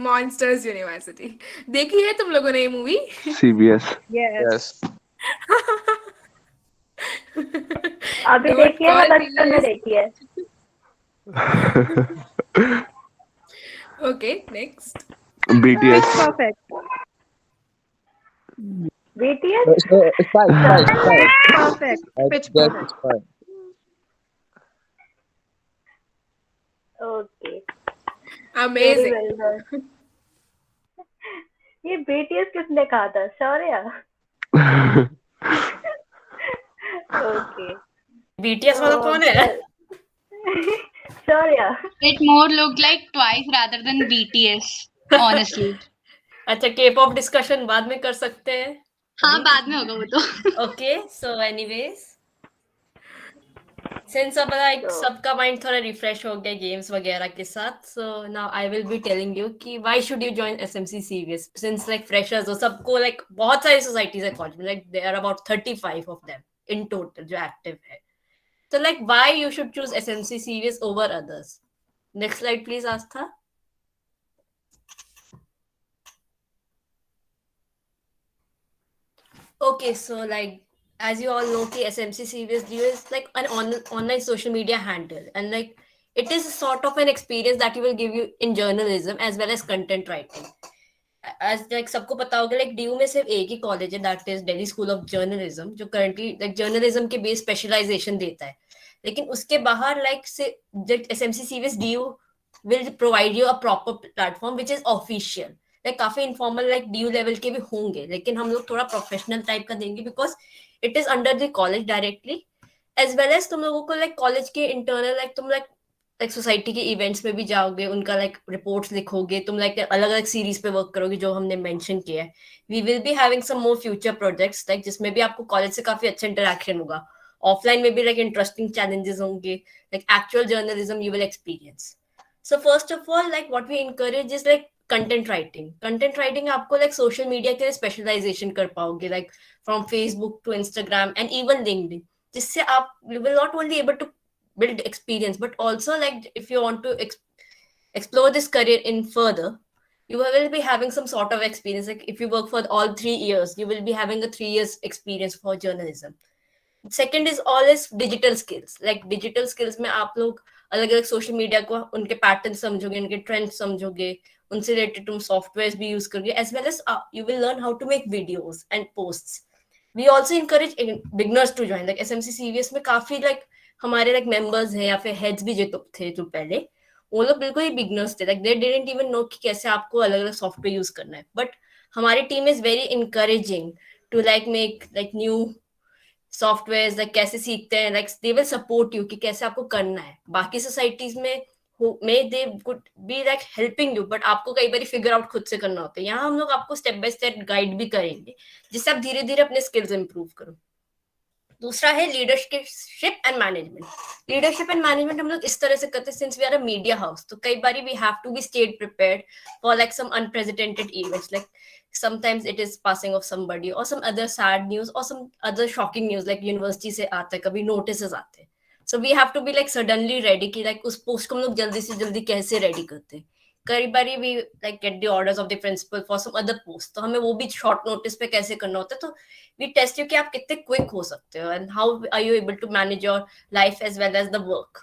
Monsters University. देखी है तुम लोगों ने ये मूवी? CBS. Yes. Yes. अभी Don't देखी है, मैं call बचपन में me देखी है. Okay, next. BTS. Perfect. BTS. It's fine. Perfect. Pitch perfect. It's fine. Okay. Amazing. Very well done. ये BTS किसने कहा था? शौर्या. Okay. BTS वाला कौन है? Shorya. It more looked like Twice rather than BTS, honestly. अच्छा, K-pop डिस्कशन बाद में कर सकते हैं. हाँ, बाद में होगा वो तो. Okay, so anyways, since अब like सबका माइंड थोड़ा रिफ्रेश हो गया गेम्स वगैरह के साथ, so now I will be telling you कि why should you join SMC CVS since like freshers हो, सबको like बहुत सारी सोसाइटीज है कॉलेज में, like there are about 35 of them in total जो एक्टिव है. So like why you should choose SMC CVS over others? Next slide please, Astha. Okay, so like as you all know, SMC CVS is like an online social media handle, and like it is sort of an experience that you will give you in journalism as well as content writing. As like सबको पता होगा, like DU में सिर्फ एक ही college है, that is Delhi School of Journalism, जो currently like journalism के base specialization देता है. लेकिन उसके बाहर like से SMC CVS DU will provide you a proper platform which is official. Like काफी informal like DU level के भी होंगे, लेकिन हम लोग थोड़ा professional type का देंगे because it is under the college directly, as well as तुम लोगों को like college के internal like तुम like सोसाइटी के इवेंट्स में भी जाओगे, उनका लाइक रिपोर्ट्स लिखोगे, तुम लाइक अलग अलग सीरीज पे वर्क करोगे जो हमने मेंशन किया है. We will be having some more future projects like जिसमें भी आपको कॉलेज से काफी अच्छा इंटरेक्शन होगा. ऑफलाइन में भी लाइक इंटरेस्टिंग चैलेंजेस होंगे, like actual journalism you will experience. So first of all like what we encourage is like content writing आपको लाइक सोशल मीडिया के लिए स्पेशलाइजेशन कर पाओगे, like from Facebook to Instagram and even LinkedIn, जिससे आप you will not only able to build experience, but also like if you want to explore this career in further, you will be having some sort of experience. Like if you work for all 3 years, you will be having a 3 years experience for journalism. Second is all is digital skills. Like digital skills में आप लोग अलग अलग social media को उनके pattern समझोगे, उनके trend समझोगे, उनसे रिलेटेड तुम सॉफ्टवेयर भी यूज करोगे, as well as you will learn how to make videos and posts. We also encourage beginners to join. Like SMC CVS में काफी like हमारे लाइक मेंबर्स हैं या फिर हेड्स भी जो थे जो पहले, वो लोग बिल्कुल ही बिगनर्स थे, like they didn't even know कि कैसे आपको अलग अलग सॉफ्टवेयर यूज करना है. बट हमारी team is very encouraging to like make like new software, like कैसे सीखते हैं, like they will support you कि कैसे आपको करना है. बाकी सोसाइटीज में they could be like helping you, but आपको कई बार फिगर आउट खुद से करना होता है. यहाँ हम लोग आपको स्टेप बाय स्टेप गाइड भी करेंगे जिससे आप धीरे धीरे अपने स्किल्स इंप्रूव करो. दूसरा है leadership and management. Leadership and management हम लोग इस तरह से करते हैं, since we are a media house, तो कई बार we have to be state prepared for like some unprecedented events, like sometimes it is passing of somebody or some other sad news or some other shocking news, like university से आता है, कभी notices आते हैं. So we have to be like suddenly ready कि like उस post को हम लोग जल्दी से जल्दी कैसे रेडी करते हैं. कई बारी we like get the orders of the principal for some other post, तो हमें वो भी शॉर्ट नोटिस पे कैसे करना होता है. तो we test you कि आप कितने क्विक हो सकते हो and how are you able to manage your life as well as the work.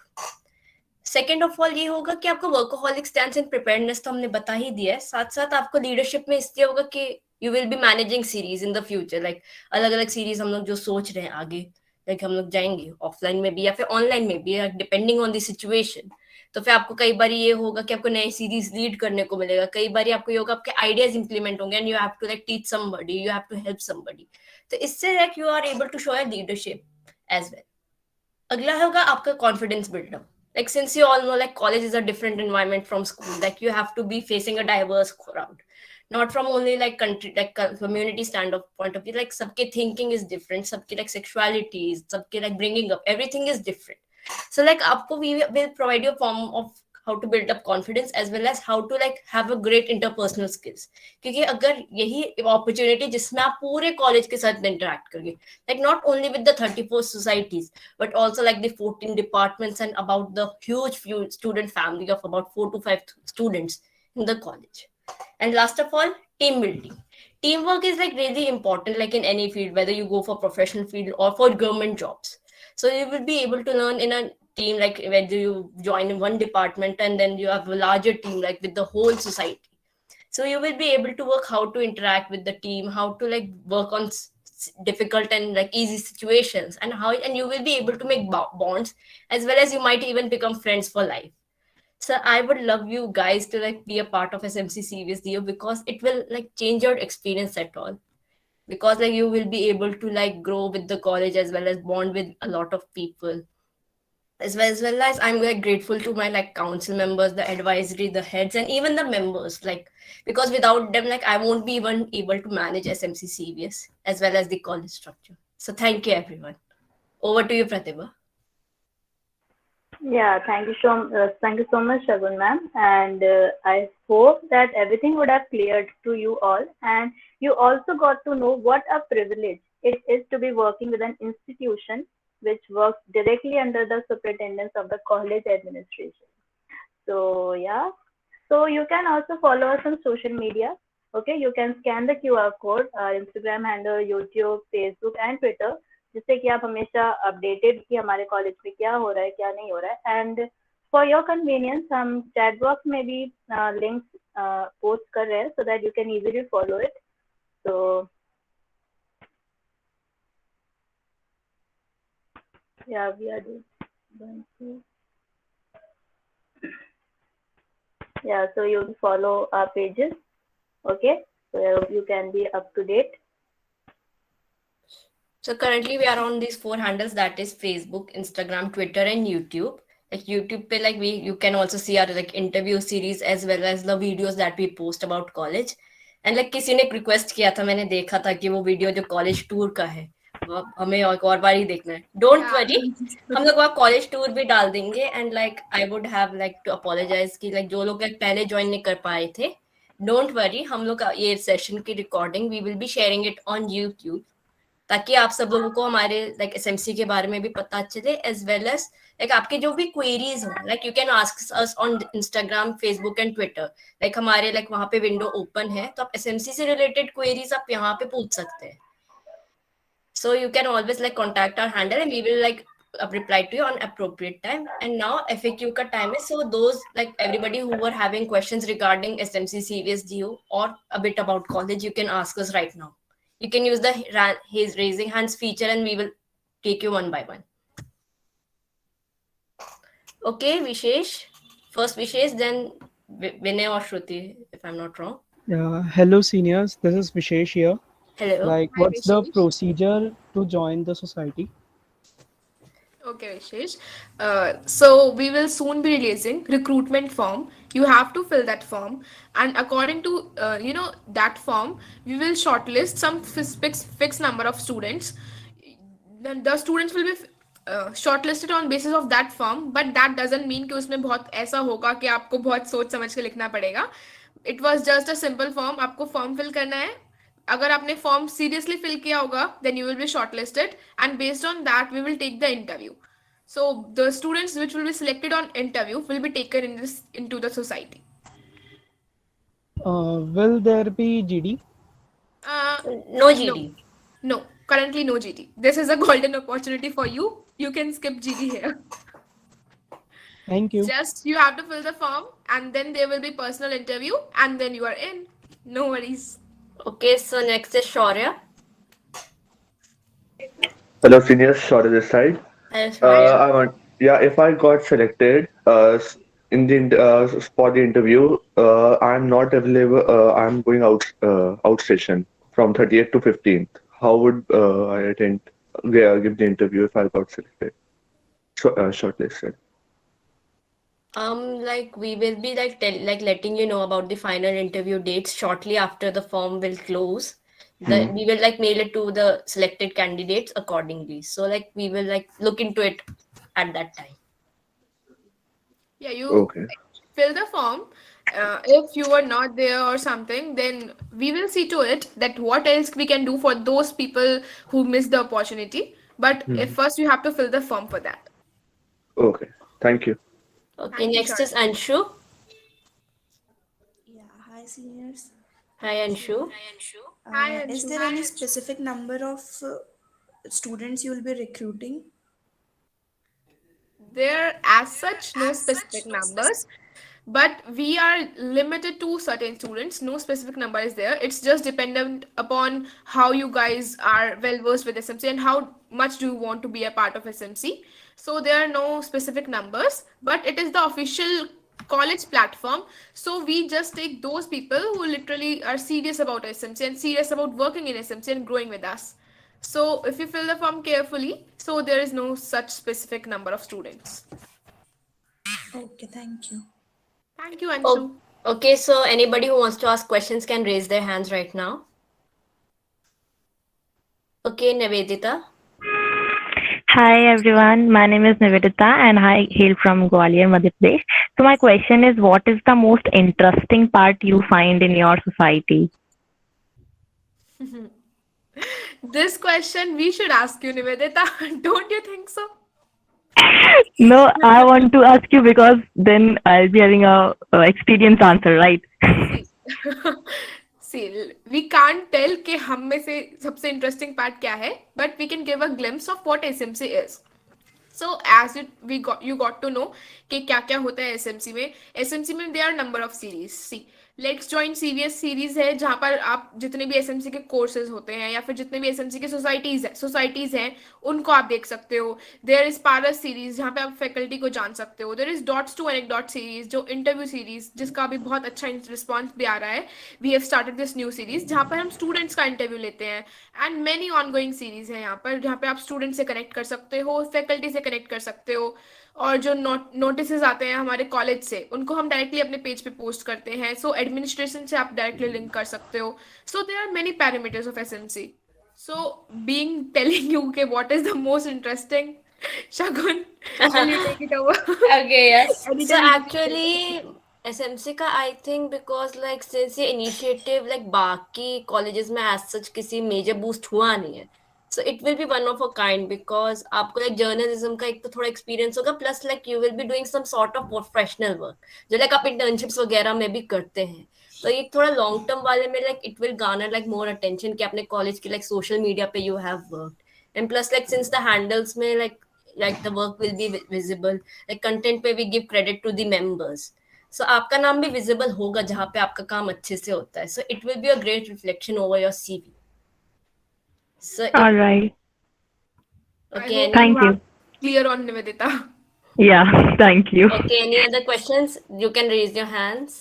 Second of all ये होगा कि आपको वर्कोहॉलिक स्टैंस एंड प्रिपेयर्डनेस तो हमने बता ही दिया है, साथ साथ आपको लीडरशिप में इसलिए होगा कि you will be managing series in the future. Like अलग अलग सीरीज हम लोग जो सोच रहे हैं आगे, लाइक हम लोग जाएंगे ऑफलाइन में भी या फिर ऑनलाइन में भी, डिपेंडिंग ऑन द सिचुएशन. तो फिर आपको कई बार ये होगा कि आपको नई सीरीज लीड करने को मिलेगा, कई बार आपको ये होगा आपके आइडियाज इंप्लीमेंट होंगे and you have to like teach somebody, you have to help somebody. तो इससे like you are able to show your leadership as well. अगला होगा आपका confidence build up. Like since you all know like college is a different environment from school, like you have to be facing a diverse crowd, not from only like country like community point of view, like सबके thinking is different, सबके like sexualities, सबके like bringing up, everything is different. So like आपको we will provide you a form of how to build up confidence, as well as how to like have a great interpersonal skills. क्योंकि अगर यही opportunity जिसमें आप पूरे college के साथ interact करोगे, like not only with the 34 societies, but also like the 14 departments and about the huge student family of about 4 to 5 students in the college. And last of all, team building. Teamwork is like really important, like in any field, whether you go for professional field or for government jobs. So you will be able to learn in a team, like whether you join in one department and then you have a larger team, like with the whole society. So you will be able to work how to interact with the team, how to like work on difficult and like easy situations, and you will be able to make bonds, as well as you might even become friends for life. So I would love you guys to like be a part of SMC CVS DO, because it will like change your experience at all. Because like you will be able to like grow with the college, as well as bond with a lot of people. As well as I'm like grateful to my like council members, the advisory, the heads, and even the members. Like, because without them, like I won't be even able to manage SMC CVS as well as the college structure. So thank you, everyone. Over to you, Pratibha. Yeah, thank you so much, Shagun ma'am. And I hope that everything would have cleared to you all, and you also got to know what a privilege it is to be working with an institution which works directly under the superintendence of the college administration. So yeah, so you can also follow us on social media. Okay, you can scan the QR code, Instagram handle, YouTube, Facebook, and Twitter, जिससे कि आप हमेशा updated कि हमारे college में क्या हो रहा है क्या नहीं हो रहा है. एंड फॉर योर कन्वीनियंस हम चैट बॉक्स में भी लिंक्स पोस्ट कर रहे हैं, so that you can easily follow it. So yeah, we are going to, yeah, so you follow our pages. Okay, so you can be up to date. So currently we are on these 4 handles, that is Facebook, Instagram, Twitter, and YouTube. Like YouTube pe like you can also see our like interview series, as well as the videos that we post about college. And like किसी ने request किया था, मैंने देखा था कि वो video जो college tour का है, वो हमें और बार ही देखना है. Don't worry, हम लोग वहाँ college tour भी डाल देंगे. And like I would have like to apologize कि like जो लोग पहले join नहीं कर पाए थे, don't worry, हम लोग ये session की recording we will be sharing it on YouTube, ताकि आप सब लोगों को हमारे लाइक एसएमसी के बारे में भी पता चले, एज वेल एज लाइक आपके जो भी क्वेरीज हो, like you can ask us on Instagram, Facebook and Twitter. Like हमारे लाइक वहां पे विंडो ओपन है, तो आप एसएमसी से रिलेटेड क्वेरीज आप यहाँ पे पूछ सकते हैं. So you can always like contact our handle and we will like reply to you on appropriate time. And now FAQ ka time is, so those like everybody who were having questions regarding SMC CVS DO or a bit about college, you can ask us right now. You can use the his raising hands feature and we will take you one by one. Okay, Vishesh. First Vishesh, then Vinay or Shruti, if I'm not wrong. Yeah, hello seniors, this is Vishesh here. Hello. Like, Hi, what's the Vishesh. procedure to join the society? Okay, Vishesh. So we will soon be releasing recruitment form. You have to fill that form, and according to that form, we will shortlist some fixed number of students. Then the students will be shortlisted on basis of that form, but that doesn't mean कि उसमें बहुत ऐसा होगा कि आपको बहुत सोच समझ के लिखना पड़ेगा. It was just a simple form. आपको form fill करना है. अगर आपने फॉर्म सीरियसली फिल किया होगा, then you will be shortlisted, and based on that we will take the interview. So the students which will be selected on interview will be taken into the society. Will there be GD? No GD. No, currently no GD. This is a golden opportunity for you. You can skip GD here. Thank you. Just you have to fill the form, and then there will be personal interview, and then you are in. No worries. Okay, so next is Shaurya. Hello, seniors. Shaurya this side. Hello, Shaurya. If I got selected in the for the interview, I'm not available. I'm going outstation from 30th to 15th. How would I give the interview if I got selected? Shortlisted. Like we will be like letting you know about the final interview dates shortly after the form will close. We will like mail it to the selected candidates accordingly. So like we will like look into it at that time. Yeah, Okay. fill the form. If you were not there or something, then we will see to it that what else we can do for those people who missed the opportunity. But if Mhm. first you have to fill the form for that. Okay. Thank you. Okay, Thank you, next Shar. is Anshu. Yeah, hi seniors. Hi, Anshu. Hi, Is Anshu. there any specific number of students you will be recruiting? There, as such, no specific numbers, but we are limited to certain students. No specific number is there. It's just dependent upon how you guys are well versed with SMC and how much do you want to be a part of SMC. So there are no specific numbers, but it is the official college platform. So we just take those people who literally are serious about SMC and serious about working in SMC and growing with us. So if you fill the form carefully, so there is no such specific number of students. Okay, thank you. Thank you, Oh, Anshu. okay, so anybody who wants to ask questions can raise their hands right now. Okay, Nivedita. Hi everyone, my name is Nivedita and I hail from Gwalior, Madhya Pradesh. So my question is, what is the most interesting part you find in your society? This question we should ask you, Nivedita. Don't you think so? No, I want to ask you because then I'll be having a experience answer, right? See, we can't tell कि हम में से सबसे interesting part क्या है, but we can give a glimpse of what SMC is. So as you got to know कि क्या क्या होता है SMC में. SMC में there are number of series. See, Let's Join CVS series है जहाँ पर आप जितने भी SMC के कोर्सेज होते हैं या फिर जितने भी SMC के सोसाइटीज हैं उनको आप देख सकते हो. There is पारस सीरीज जहाँ पे आप फैकल्टी को जान सकते हो. There is Dots to Anecdote series जो इंटरव्यू सीरीज जिसका अभी बहुत अच्छा रिस्पॉन्स भी आ रहा है. We have started this new series जहाँ पर हम स्टूडेंट्स का इंटरव्यू लेते हैं एंड मेनी ऑनगोइंग सीरीज है यहाँ पर जहाँ पे आप स्टूडेंट से कनेक्ट कर सकते हो, फैकल्टी से कनेक्ट कर सकते हो. और जो नोटिस आते हैं हमारे कॉलेज से उनको हम डायरेक्टली अपने पेज पे पोस्ट करते हैं. सो एडमिनिस्ट्रेशन से आप डायरेक्टली लिंक कर सकते हो. So there are many parameters of SMC. So being telling you के what is the most interesting, Shagun, will you take it over? Okay, yes. So Anytime. actually, SMC का I think because like since ये initiative like बाकी colleges में as such किसी major boost हुआ नहीं है. So it will be one of a kind because आपको like journalism का एक तो थोड़ा experience होगा plus like you will be doing some sort of professional work जो like आप internships वगैरह में भी करते हैं. तो ये थोड़ा long term वाले में like it will garner like more attention कि अपने college की like social media पे you have worked. And plus like since the handles में like the work will be visible, like content पे we give credit to the members. So आपका नाम भी visible होगा जहाँ पे आपका काम अच्छे से होता है. So it will be a great reflection over your CV. So All right. Okay. Thank you. Clear on Nivedita. Yeah, thank you. Okay, any other questions? You can raise your hands.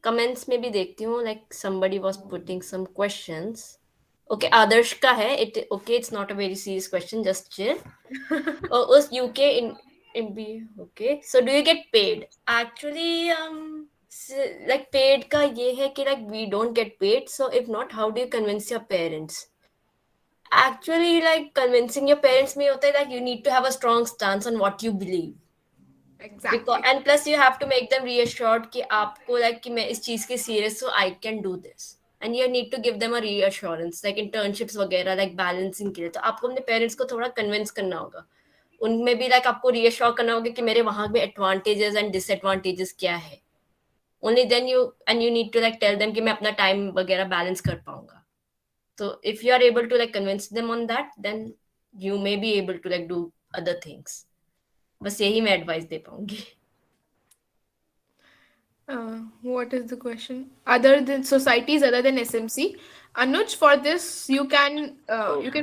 Comments में भी देखती हूँ like somebody was putting some questions. Okay, Adarsh का है. It's not a very serious question. Just chill. उस UK in B. Okay. So do you get paid? Actually, like paid का ये है कि like we don't get paid. So if not, how do you convince your parents? Actually, like convincing your parents में होता है like you need to have a strong stance on what you believe. Exactly. And plus you have to make them reassured कि आपको like कि मैं इस चीज के serious so I can do this. And you need to give them a reassurance like internships वगैरह like balancing के लिए. तो आपको अपने parents को थोड़ा convince करना होगा. उनमें भी like आपको reassure करना होगा कि मेरे वहाँ में advantages and disadvantages क्या है. Only then you need to like tell them कि मैं अपना time वगैरह balance कर पाऊंगा. So if you are able to like convince them on that, then you may be able to like do other things. बस यही मैं advice दे पाऊंगी. What is the question? Other than societies, other than SMC, Anuj, for this you can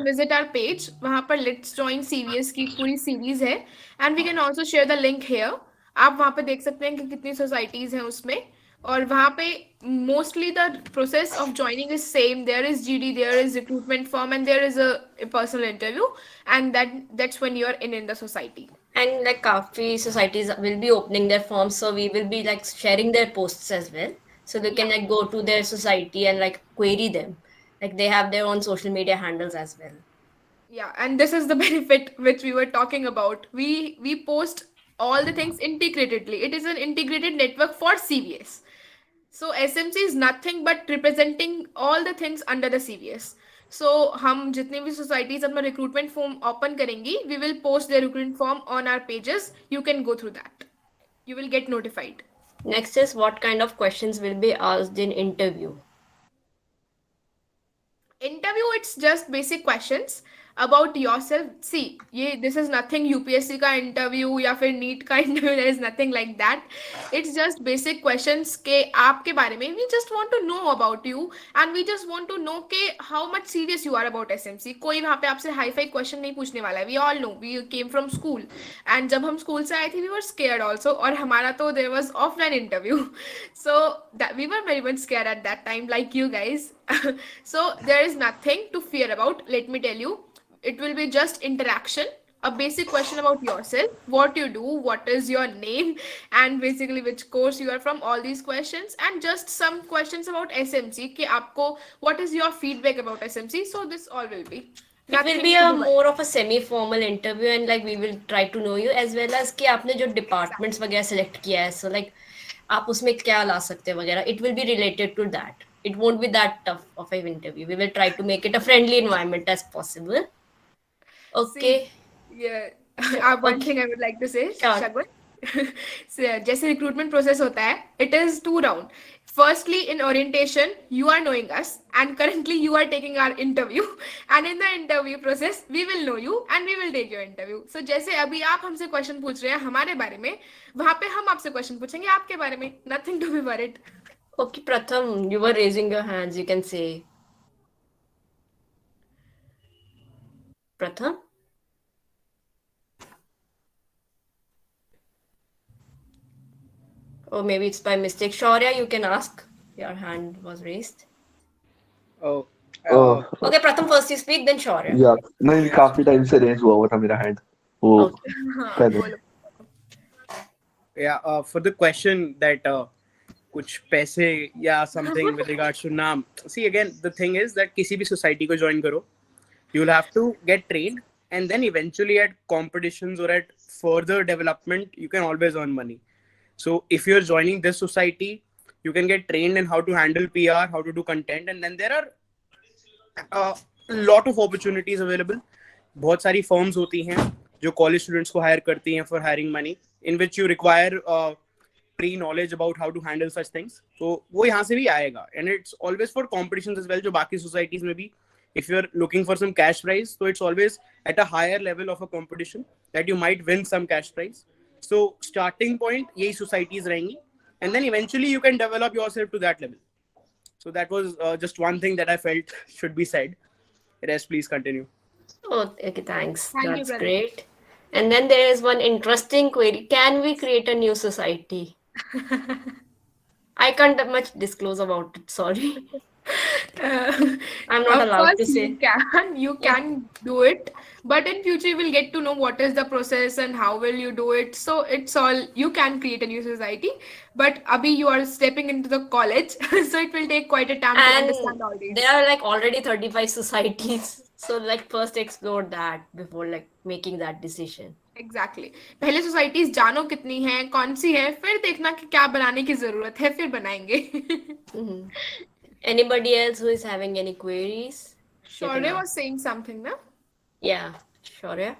visit our page. वहाँ पर Let's Join CVS की पूरी series है, and we can also share the link here. आप वहाँ पे देख सकते हैं कि कितनी societies हैं उसमें. और वहाँ पे mostly the process of joining is same. There is GD, there is recruitment form, and there is a personal interview, and that's when you are in the society. And like काफी societies will be opening their forms, so we will be like sharing their posts as well. So they can like go to their society and like query them. Like they have their own social media handles as well. Yeah, and this is the benefit which we were talking about. We post all the things integratedly. It is an integrated network for CVS. So SMC is nothing but representing all the things under the CVS. So हम जितने भी societies अपना recruitment form open करेंगी, we will post the recruitment form on our pages. You can go through that. You will get notified. Next is what kind of questions will be asked in interview? Interview, it's just basic questions about yourself. See, this is nothing UPSC का interview या फिर NEET का interview. There is nothing like that. It's just basic questions के आपके बारे में. We just want to know about you and we just want to know के how much serious you are about SMC. कोई वहाँ पे आपसे हाई-फाई question नहीं पूछने वाला है. We all know. We came from school and जब हम school से आए थे, we were scared also. और हमारा तो there was offline interview, so that we were very much scared at that time, like you guys. So there is nothing to fear about. Let me tell you, it will be just interaction, a basic question about yourself, what you do, what is your name, and basically which course you are from, all these questions, and just some questions about SMC कि आपको what is your feedback about SMC. So this all will be. It will be a more of a semi-formal interview and like we will try to know you as well as कि आपने जो departments वगैरह select किया है, so like आप उसमें क्या ला सकते हैं वगैरह. It will be related to that. It won't be that tough of an interview. We will try to make it a friendly environment as possible. Okay. See, yeah. One thing I would like to say, Shagun. So, जैसे recruitment process होता है, it is 2 round. Firstly, in orientation, you are knowing us, and currently you are taking our interview. And in the interview process, we will know you and we will take your interview. So जैसे अभी आप हमसे question पूछ रहे हैं हमारे बारे में, वहाँ पे हम आपसे question पूछेंगे आपके बारे में. Nothing to be worried. Okay, Pratham, you were raising your hands. You can say. Pratham? Or maybe it's by mistake. Shaurya, you can ask. Your hand was raised. Oh. Okay, Pratham, first you speak, then Shaurya. Yeah, नहीं काफी time से raise हुआ था मेरा hand वो पहले. Yeah, for the question that कुछ पैसे या something with regards to नाम. See, again, the thing is that किसी भी society को join करो, you'll have to get trained and then eventually at competitions or at further development, you can always earn money. So if you're joining this society, you can get trained in how to handle PR, how to do content, and then there are a lot of opportunities available. बहुत सारी firms होती हैं जो college students को hire करती हैं for hiring money, in which you require pre-knowledge about how to handle such things. So वो यहाँ से भी आएगा, and it's always for competitions as well. जो बाकी societies में भी, if you're looking for some cash prize, so it's always at a higher level of a competition that you might win some cash prize. So starting point यही societies रहेंगी, and then eventually you can develop yourself to that level. So that was just one thing that I felt should be said. Rest, please continue. Oh, okay, thanks. Thank you, That's brother. great. And then there is one interesting query. Can we create a new society? I can't much disclose about it, sorry. I'm not Of allowed to course, say. you can do it, but in future you will get to know what is the process and how will you do it. So it's all, you can create a new society, but abhi you are stepping into the college, so it will take quite a time to And understand all these. there are like already 35 societies. So like first explore that before like making that decision. Exactly. पहले societies जानो कितनी हैं, कौन सी हैं, फिर देखना कि क्या बनाने की जरूरत है, फिर बनाएंगे. Anybody else who is having any queries? You can Shaurya ask. was saying something, na? Yeah, Shaurya.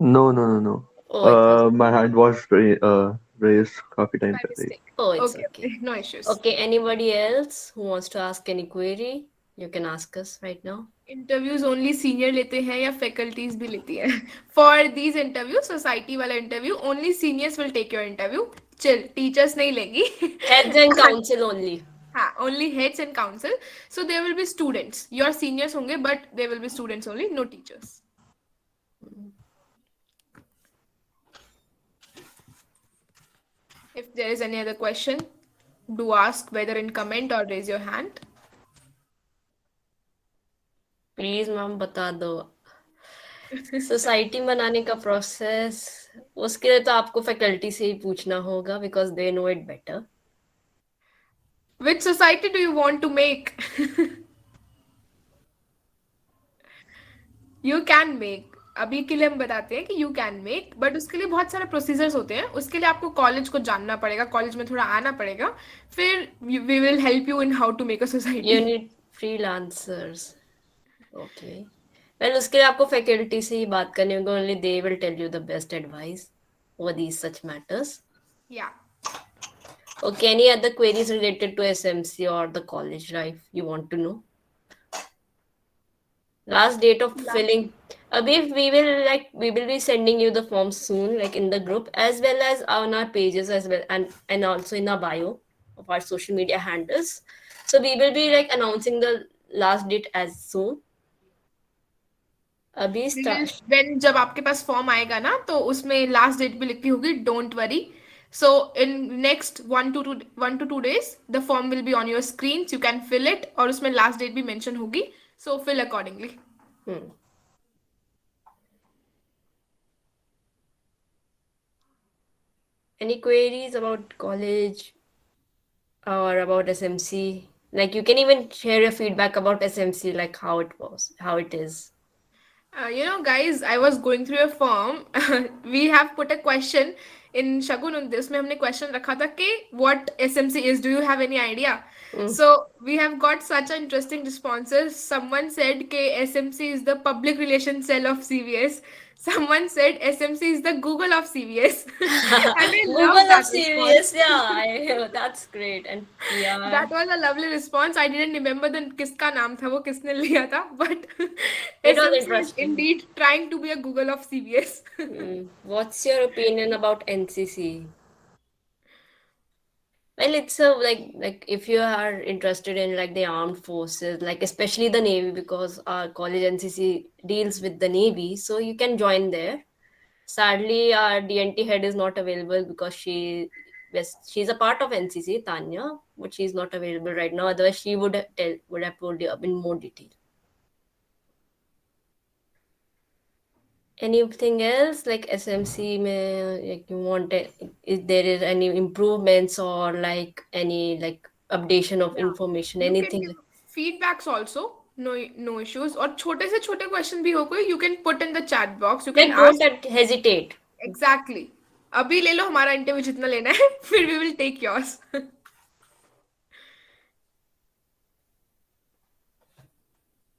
No. Oh, My hand was raised काफी time By पहले. mistake. Oh, it's Okay, okay. no issues. Okay, anybody else who wants to ask any query? You can ask us right now. Interviews only senior लेते हैं या faculties भी लेती है. For these interviews, society वाला interview, only seniors will take your interview. Chill, teachers नहीं लेंगी. Heads and council only. हाँ, only heads and council. So there will be students. Your seniors होंगे, but there will be students only, no teachers. If there is any other question, do ask whether in comment or raise your hand. Please ma'am बता दो. Society बनाने का process, उसके लिए तो आपको faculty से ही पूछना होगा because they know it better. Which society do you want to make? You can make. अभी के लिए हम बताते हैं कि यू कैन मेक, बट उसके लिए बहुत सारे प्रोसीजर्स होते हैं. उसके लिए आपको कॉलेज को जानना पड़ेगा, कॉलेज में थोड़ा आना पड़ेगा. फिर we will help you in how to make a You society. need freelancers. Okay. Well, उसके लिए आपको फैकल्टी से ही बात करनी होगी. Only they will tell you the best advice over these such matters. Yeah. Okay. Any other queries related to SMC or the college life you want to know? Last date of filling. Abhi we will be sending you the forms soon, like in the group as well as on our pages as well, and also in our bio of our social media handles. So we will be like announcing the last date as soon. अभी When जब आपके पास form आएगा ना, तो उसमें last date भी लिखी होगी. Don't worry. So in next 1 to 2 days, the form will be on your screens. You can fill it, और उसमें last date भी mention होगी. So fill accordingly. Any queries about college or about SMC? Like you can even share your feedback about SMC, like how it was, how it is. Guys, I was going through a form. We have put a question in Shagun. उसमें हमने question रखा था कि what SMC is. Do you have any idea? So we have got such interesting responses. Someone said कि SMC is the public relations cell of CVS. Someone said SMC is the Google of CVS. And I love Google that of CVS, response. yeah, that's great. And yeah, That was a lovely response. I didn't remember the किसका नाम था वो, किसने लिया था, but it was SMC is interesting. indeed trying to be a Google of CVS. What's your opinion about NCC? Well, it's a like if you are interested in like the armed forces, like especially the Navy, because our college NCC deals with the Navy, so you can join there. Sadly, our DNT head is not available because she's a part of NCC, Tanya, but she's not available right now. Otherwise, she would have told you in more detail. Anything else like SMC like you want if there is any improvements or like any like updation of information, You can anything give feedbacks also. No issues. और छोटे से छोटे question भी हो कोई, you can put in the chat box. You can like ask. don't hesitate. Exactly. अभी ले लो हमारा इंटरव्यू जितना लेना है, फिर we will take yours.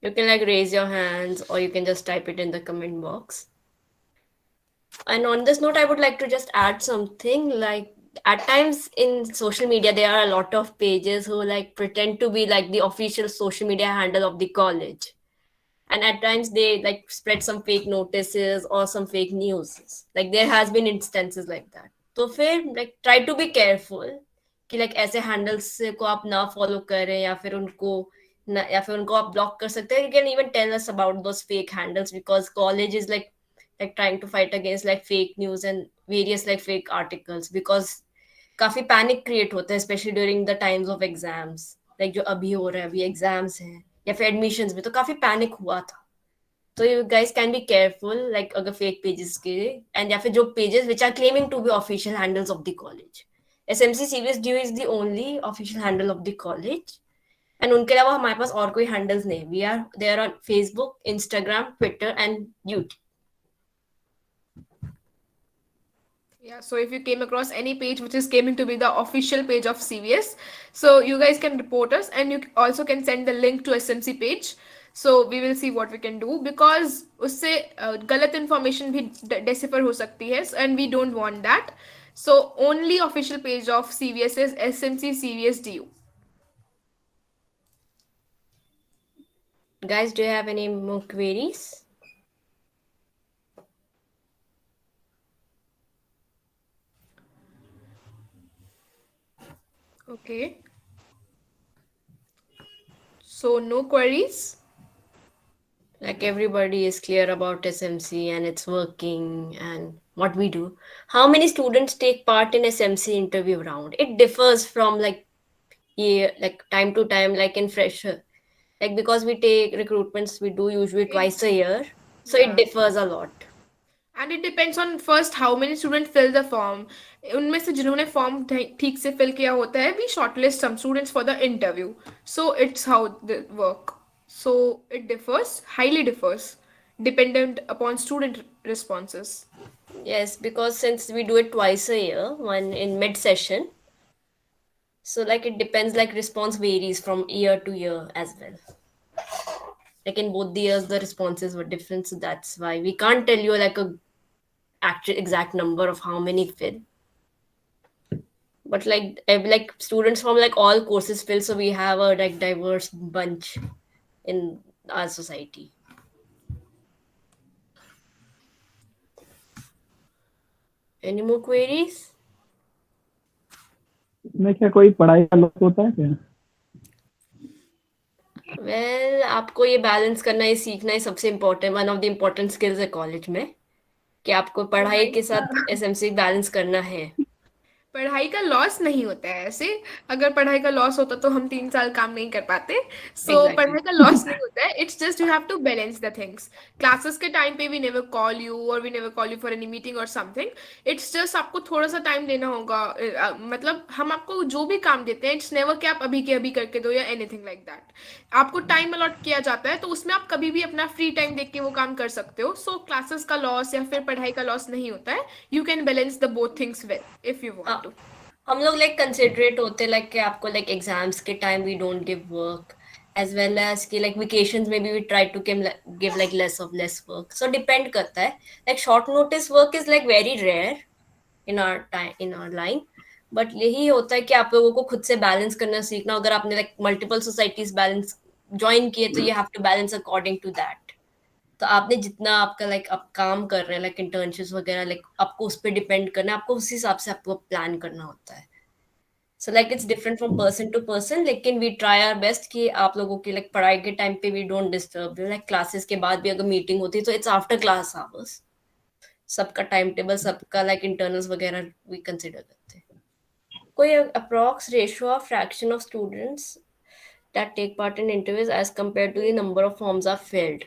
You can like raise your hands or you can just type it in the comment box. And on this note, I would like to just add something like at times in social media, there are a lot of pages who like pretend to be like the official social media handle of the college. And at times they like spread some fake notices or some fake news. Like there has been instances like that. So फिर like try to be careful कि like ऐसे handles को आप ना follow करें या फिर उनको आप block कर सकते हैं. You can even tell us about those fake handles because college is like trying to fight against like fake news and various like fake articles because काफी panic create होता है especially during the times of exams. Like जो अभी हो रहा है, अभी exams हैं या फिर admissions में तो काफी panic हुआ था. So you guys can be careful like अगर fake pages के and या फिर जो pages which are claiming to be official handles of the college. SMC CVSDU is the only official handle of the college. And उनके अलावा हमारे पास और कोई handles नहीं. We are there on Facebook, Instagram, Twitter and YouTube. Yeah, so if you came across any page which is claiming to be the official page of CVS, so you guys can report us and you also can send the link to SMC page. So we will see what we can do because उससे गलत information भी decipher हो सकती है and we don't want that. So only official page of CVS is SMC CVSDU. Guys, do you have any more queries? Okay. So no queries? Like everybody is clear about SMC and it's working and what we do. How many students take part in SMC interview round? It differs from like year, like time to time, like in fresher. Like because we take recruitments, we do usually twice a year. So it differs a lot. And it depends on first how many students fill the form. उनमें से जिन्होंने form ठीक से fill किया होता है, we shortlist some students for the interview. So it's how they work. So it differs, highly differs. dependent upon student responses. Yes, because since we do it twice a year, one in mid session, so like it depends, like response varies from year to year as well. Like in both the years, the responses were different, so that's why we can't tell you like a actual exact number of how many fill. But like students from like all courses fill, so we have a like diverse bunch in our society. Any more queries? इसमें क्या कोई पढ़ाई का loss होता है क्या? Well आपको ये बैलेंस करना, ये सीखना ही सबसे important, one of the important skills है कॉलेज में, कि आपको पढ़ाई के साथ एसएमसी बैलेंस करना है. पढ़ाई का लॉस नहीं होता है ऐसे. अगर पढ़ाई का लॉस होता तो हम 3 साल काम नहीं कर पाते. सो Exactly. पढ़ाई का लॉस नहीं होता है. It's just you have to balance the things. Classes के टाइम पे वी नेवर कॉल यू और we never call you for any meeting और समथिंग. इट्स जस्ट आपको थोड़ा सा टाइम देना होगा. मतलब हम आपको जो भी काम देते हैं, इट्स नेवर कि आप अभी के अभी करके दो या एनीथिंग लाइक दैट. आपको टाइम अलॉट किया जाता है, तो उसमें आप कभी भी अपना फ्री टाइम देख के वो काम कर सकते हो. सो क्लासेस का लॉस या फिर पढ़ाई का लॉस नहीं होता है. You can balance the both things well if you want to. हम लोग लाइक कंसिडरेट होते लाइक कि आपको लाइक एग्जाम्स के time we don't give work, as well as कि लाइक वेकेशंस में भी we try to give like less work. So depend करता है. Like short notice work is like very rare in our line, but यही होता है कि आप लोगों को खुद से बैलेंस करना सीखना. अगर आपने like multiple societies balance join किए, तो you have to balance according to that. तो आपने जितना आपका लाइक आप काम कर रहे हैं, लाइक इंटर्नशिप्स वगैरह, लाइक आपको उस पर डिपेंड करना है. आपको उस हिसाब से आपको प्लान करना होता है. So like it's different from person to person, लेकिन वी ट्राई आवर बेस्ट कि आप लोगों की लाइक पढ़ाई के टाइम पे we don't disturb. Like classes के बाद भी अगर मीटिंग होती है तो इट्स आफ्टर क्लास आवर्स. सबका टाइम टेबल, सबका लाइक इंटरनल्स वगैरह वी कंसिडर करते हैं. कोई approx ratio of fraction of students that take part in interviews as compared to the number of forms are filled?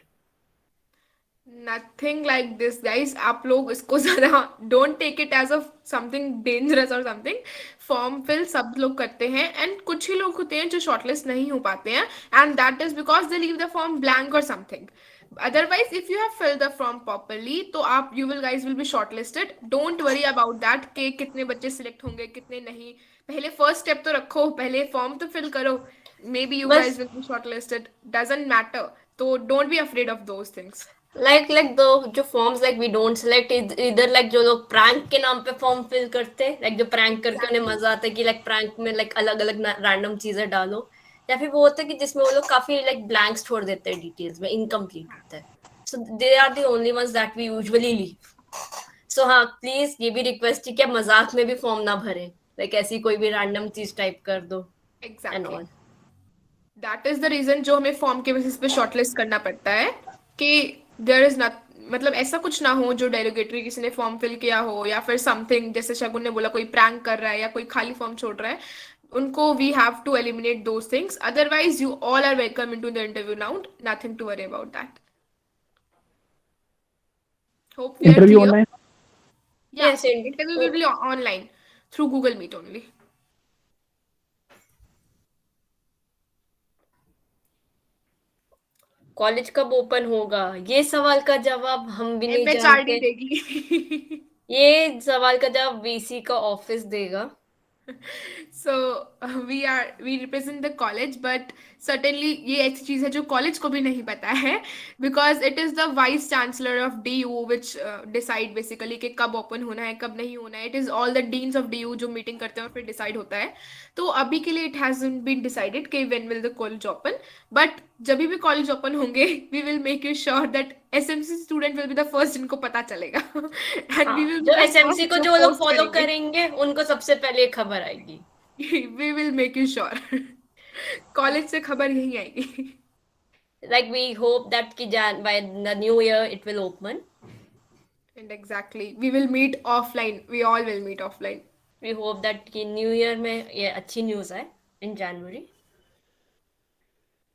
Nothing like this, guys. आप लोग इसको ज़्यादा don't take it as a something dangerous or something. Form fill सब लोग करते हैं, and कुछ ही लोग होते हैं जो शॉर्टलिस्ट नहीं हो पाते हैं, and that is because they leave the form blank और something. Otherwise, if you have filled the form properly, तो आप you will guys will be shortlisted. Don't worry about that कि कितने बच्चे select होंगे कितने नहीं. पहले first step तो रखो, पहले form तो fill करो. Maybe you guys will be shortlisted. Doesn't matter. तो don't be afraid of those things. Like the जो forms like we don't select either like जो लोग prank के नाम पे form fill करते हैं, like जो prank करके उन्हें मजा आता है कि like prank में like अलग अलग random चीजें डालो, या फिर वो होता है कि जिसमें वो लोग काफी like blanks छोड़ देते हैं, डिटेल्स में incomplete होता है. So they are the only ones that we usually leave. So हाँ, प्लीज ये भी रिक्वेस्ट है कि आप मजाक में भी फॉर्म ना भरें, like ऐसी कोई भी random चीज टाइप कर दो. Exactly. That is the reason जो हमें फॉर्म के बेसिस पे शॉर्टलिस्ट करना पड़ता है कि there is not, मतलब ऐसा कुछ ना हो जो डेरोगेटरी किसी ने फॉर्म फिल किया हो, या फिर समथिंग जैसे शगुन ने बोला कोई प्रैंक कर रहा है या कोई खाली फॉर्म छोड़ रहा है, उनको we have to eliminate those things. Otherwise you all are welcome into the interview round. Nothing to worry about that. Hope we are Interview clear. online? Yes, interview will be online through Google Meet only. College कब open होगा, ये सवाल का जवाब हम भी नहीं MHRD जानते. देगी. ये सवाल का जवाब वीसी का ऑफिस देगा. So we represent the college, but certainly ये ऐसी चीज है जो कॉलेज को भी नहीं पता है, because it is the vice chancellor of DU which decide basically कि कब open होना है कब नहीं होना है. It is all the deans of DU जो meeting करते हैं और फिर decide होता है. तो अभी के लिए it hasn't been decided कि when will the college open, but जब भी कॉलेज ओपन होंगे we will make you sure that SMC student will be the first जिनको पता चलेगा. And we will be जो the एसएमसी first को जो जो लोग post फॉलो करेंगे. करेंगे उनको सबसे पहले खबर आएगी. We will make you sure. College से खबर यही आएगी. Like we hope that कि by the new year it will open. And exactly, we will meet offline. We all will meet offline. We hope that कि new year में ये अच्छी news है in January.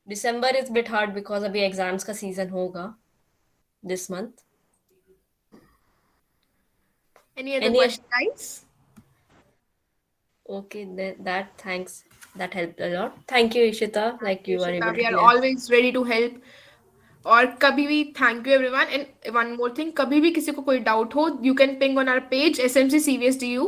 December is bit hard because अभी exams का season होगा this month. Any other question, guys? Okay, that thanks. That helped a lot. Thank you, Ishita. Like you were able We to are clear. always ready to help. और कभी भी thank you everyone and one more thing, कभी भी किसी को कोई doubt हो, you can ping on our page SMC CVSDU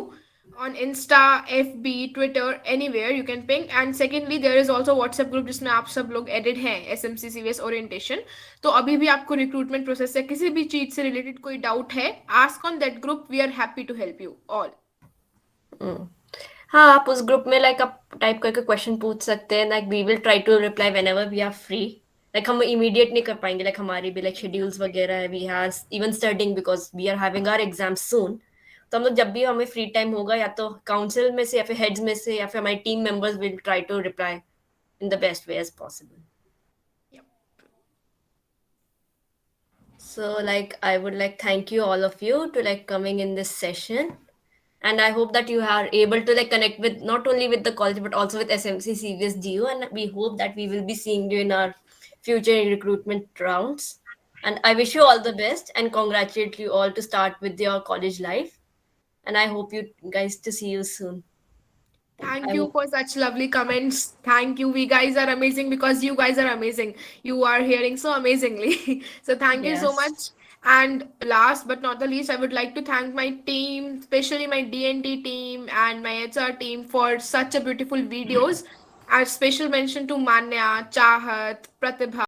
on Insta, FB, Twitter, anywhere you can ping. And secondly, there is also WhatsApp group जिसमें आप सब लोग एडेड हैं SMC CVS ओरिएंटेशन. तो अभी भी आपको रिक्रूटमेंट प्रोसेस से किसी भी चीज से रिलेटेड कोई डाउट है, ask on that group. We are happy to help you all. हाँ, आप उस ग्रुप में लाइक आप टाइप करके क्वेश्चन पूछ सकते हैं. Like we will try to reply whenever we are free. Like हम इमीडिएट नहीं कर पाएंगे, लाइक हमारी भी लाइक शेड्यूल्स वगैरह है. We have even studying because we are having our exams soon. तो हम लोग जब भी हमें फ्री टाइम होगा, या तो काउंसिल में से या फिर हेड्स में से या फिर हमारी team members will try to reply in the best way as possible. So like I would like thank you all of you to like coming in this session, and I hope that you are able to like connect with not only with the college but also with SMC CVSDU, and we hope that we will be seeing you in our future recruitment rounds. And I wish you all the best and congratulate you all to start with your college life, and I hope you guys to see you soon. Thank you for such lovely comments. Thank you. We guys are amazing because you guys are amazing. You are hearing so amazingly. So thank you so Yes. much. And last but not the least, I would like to thank my team, especially my DNT team and my HR team for such a beautiful videos. And special mention to Manya, Chahat, Pratibha.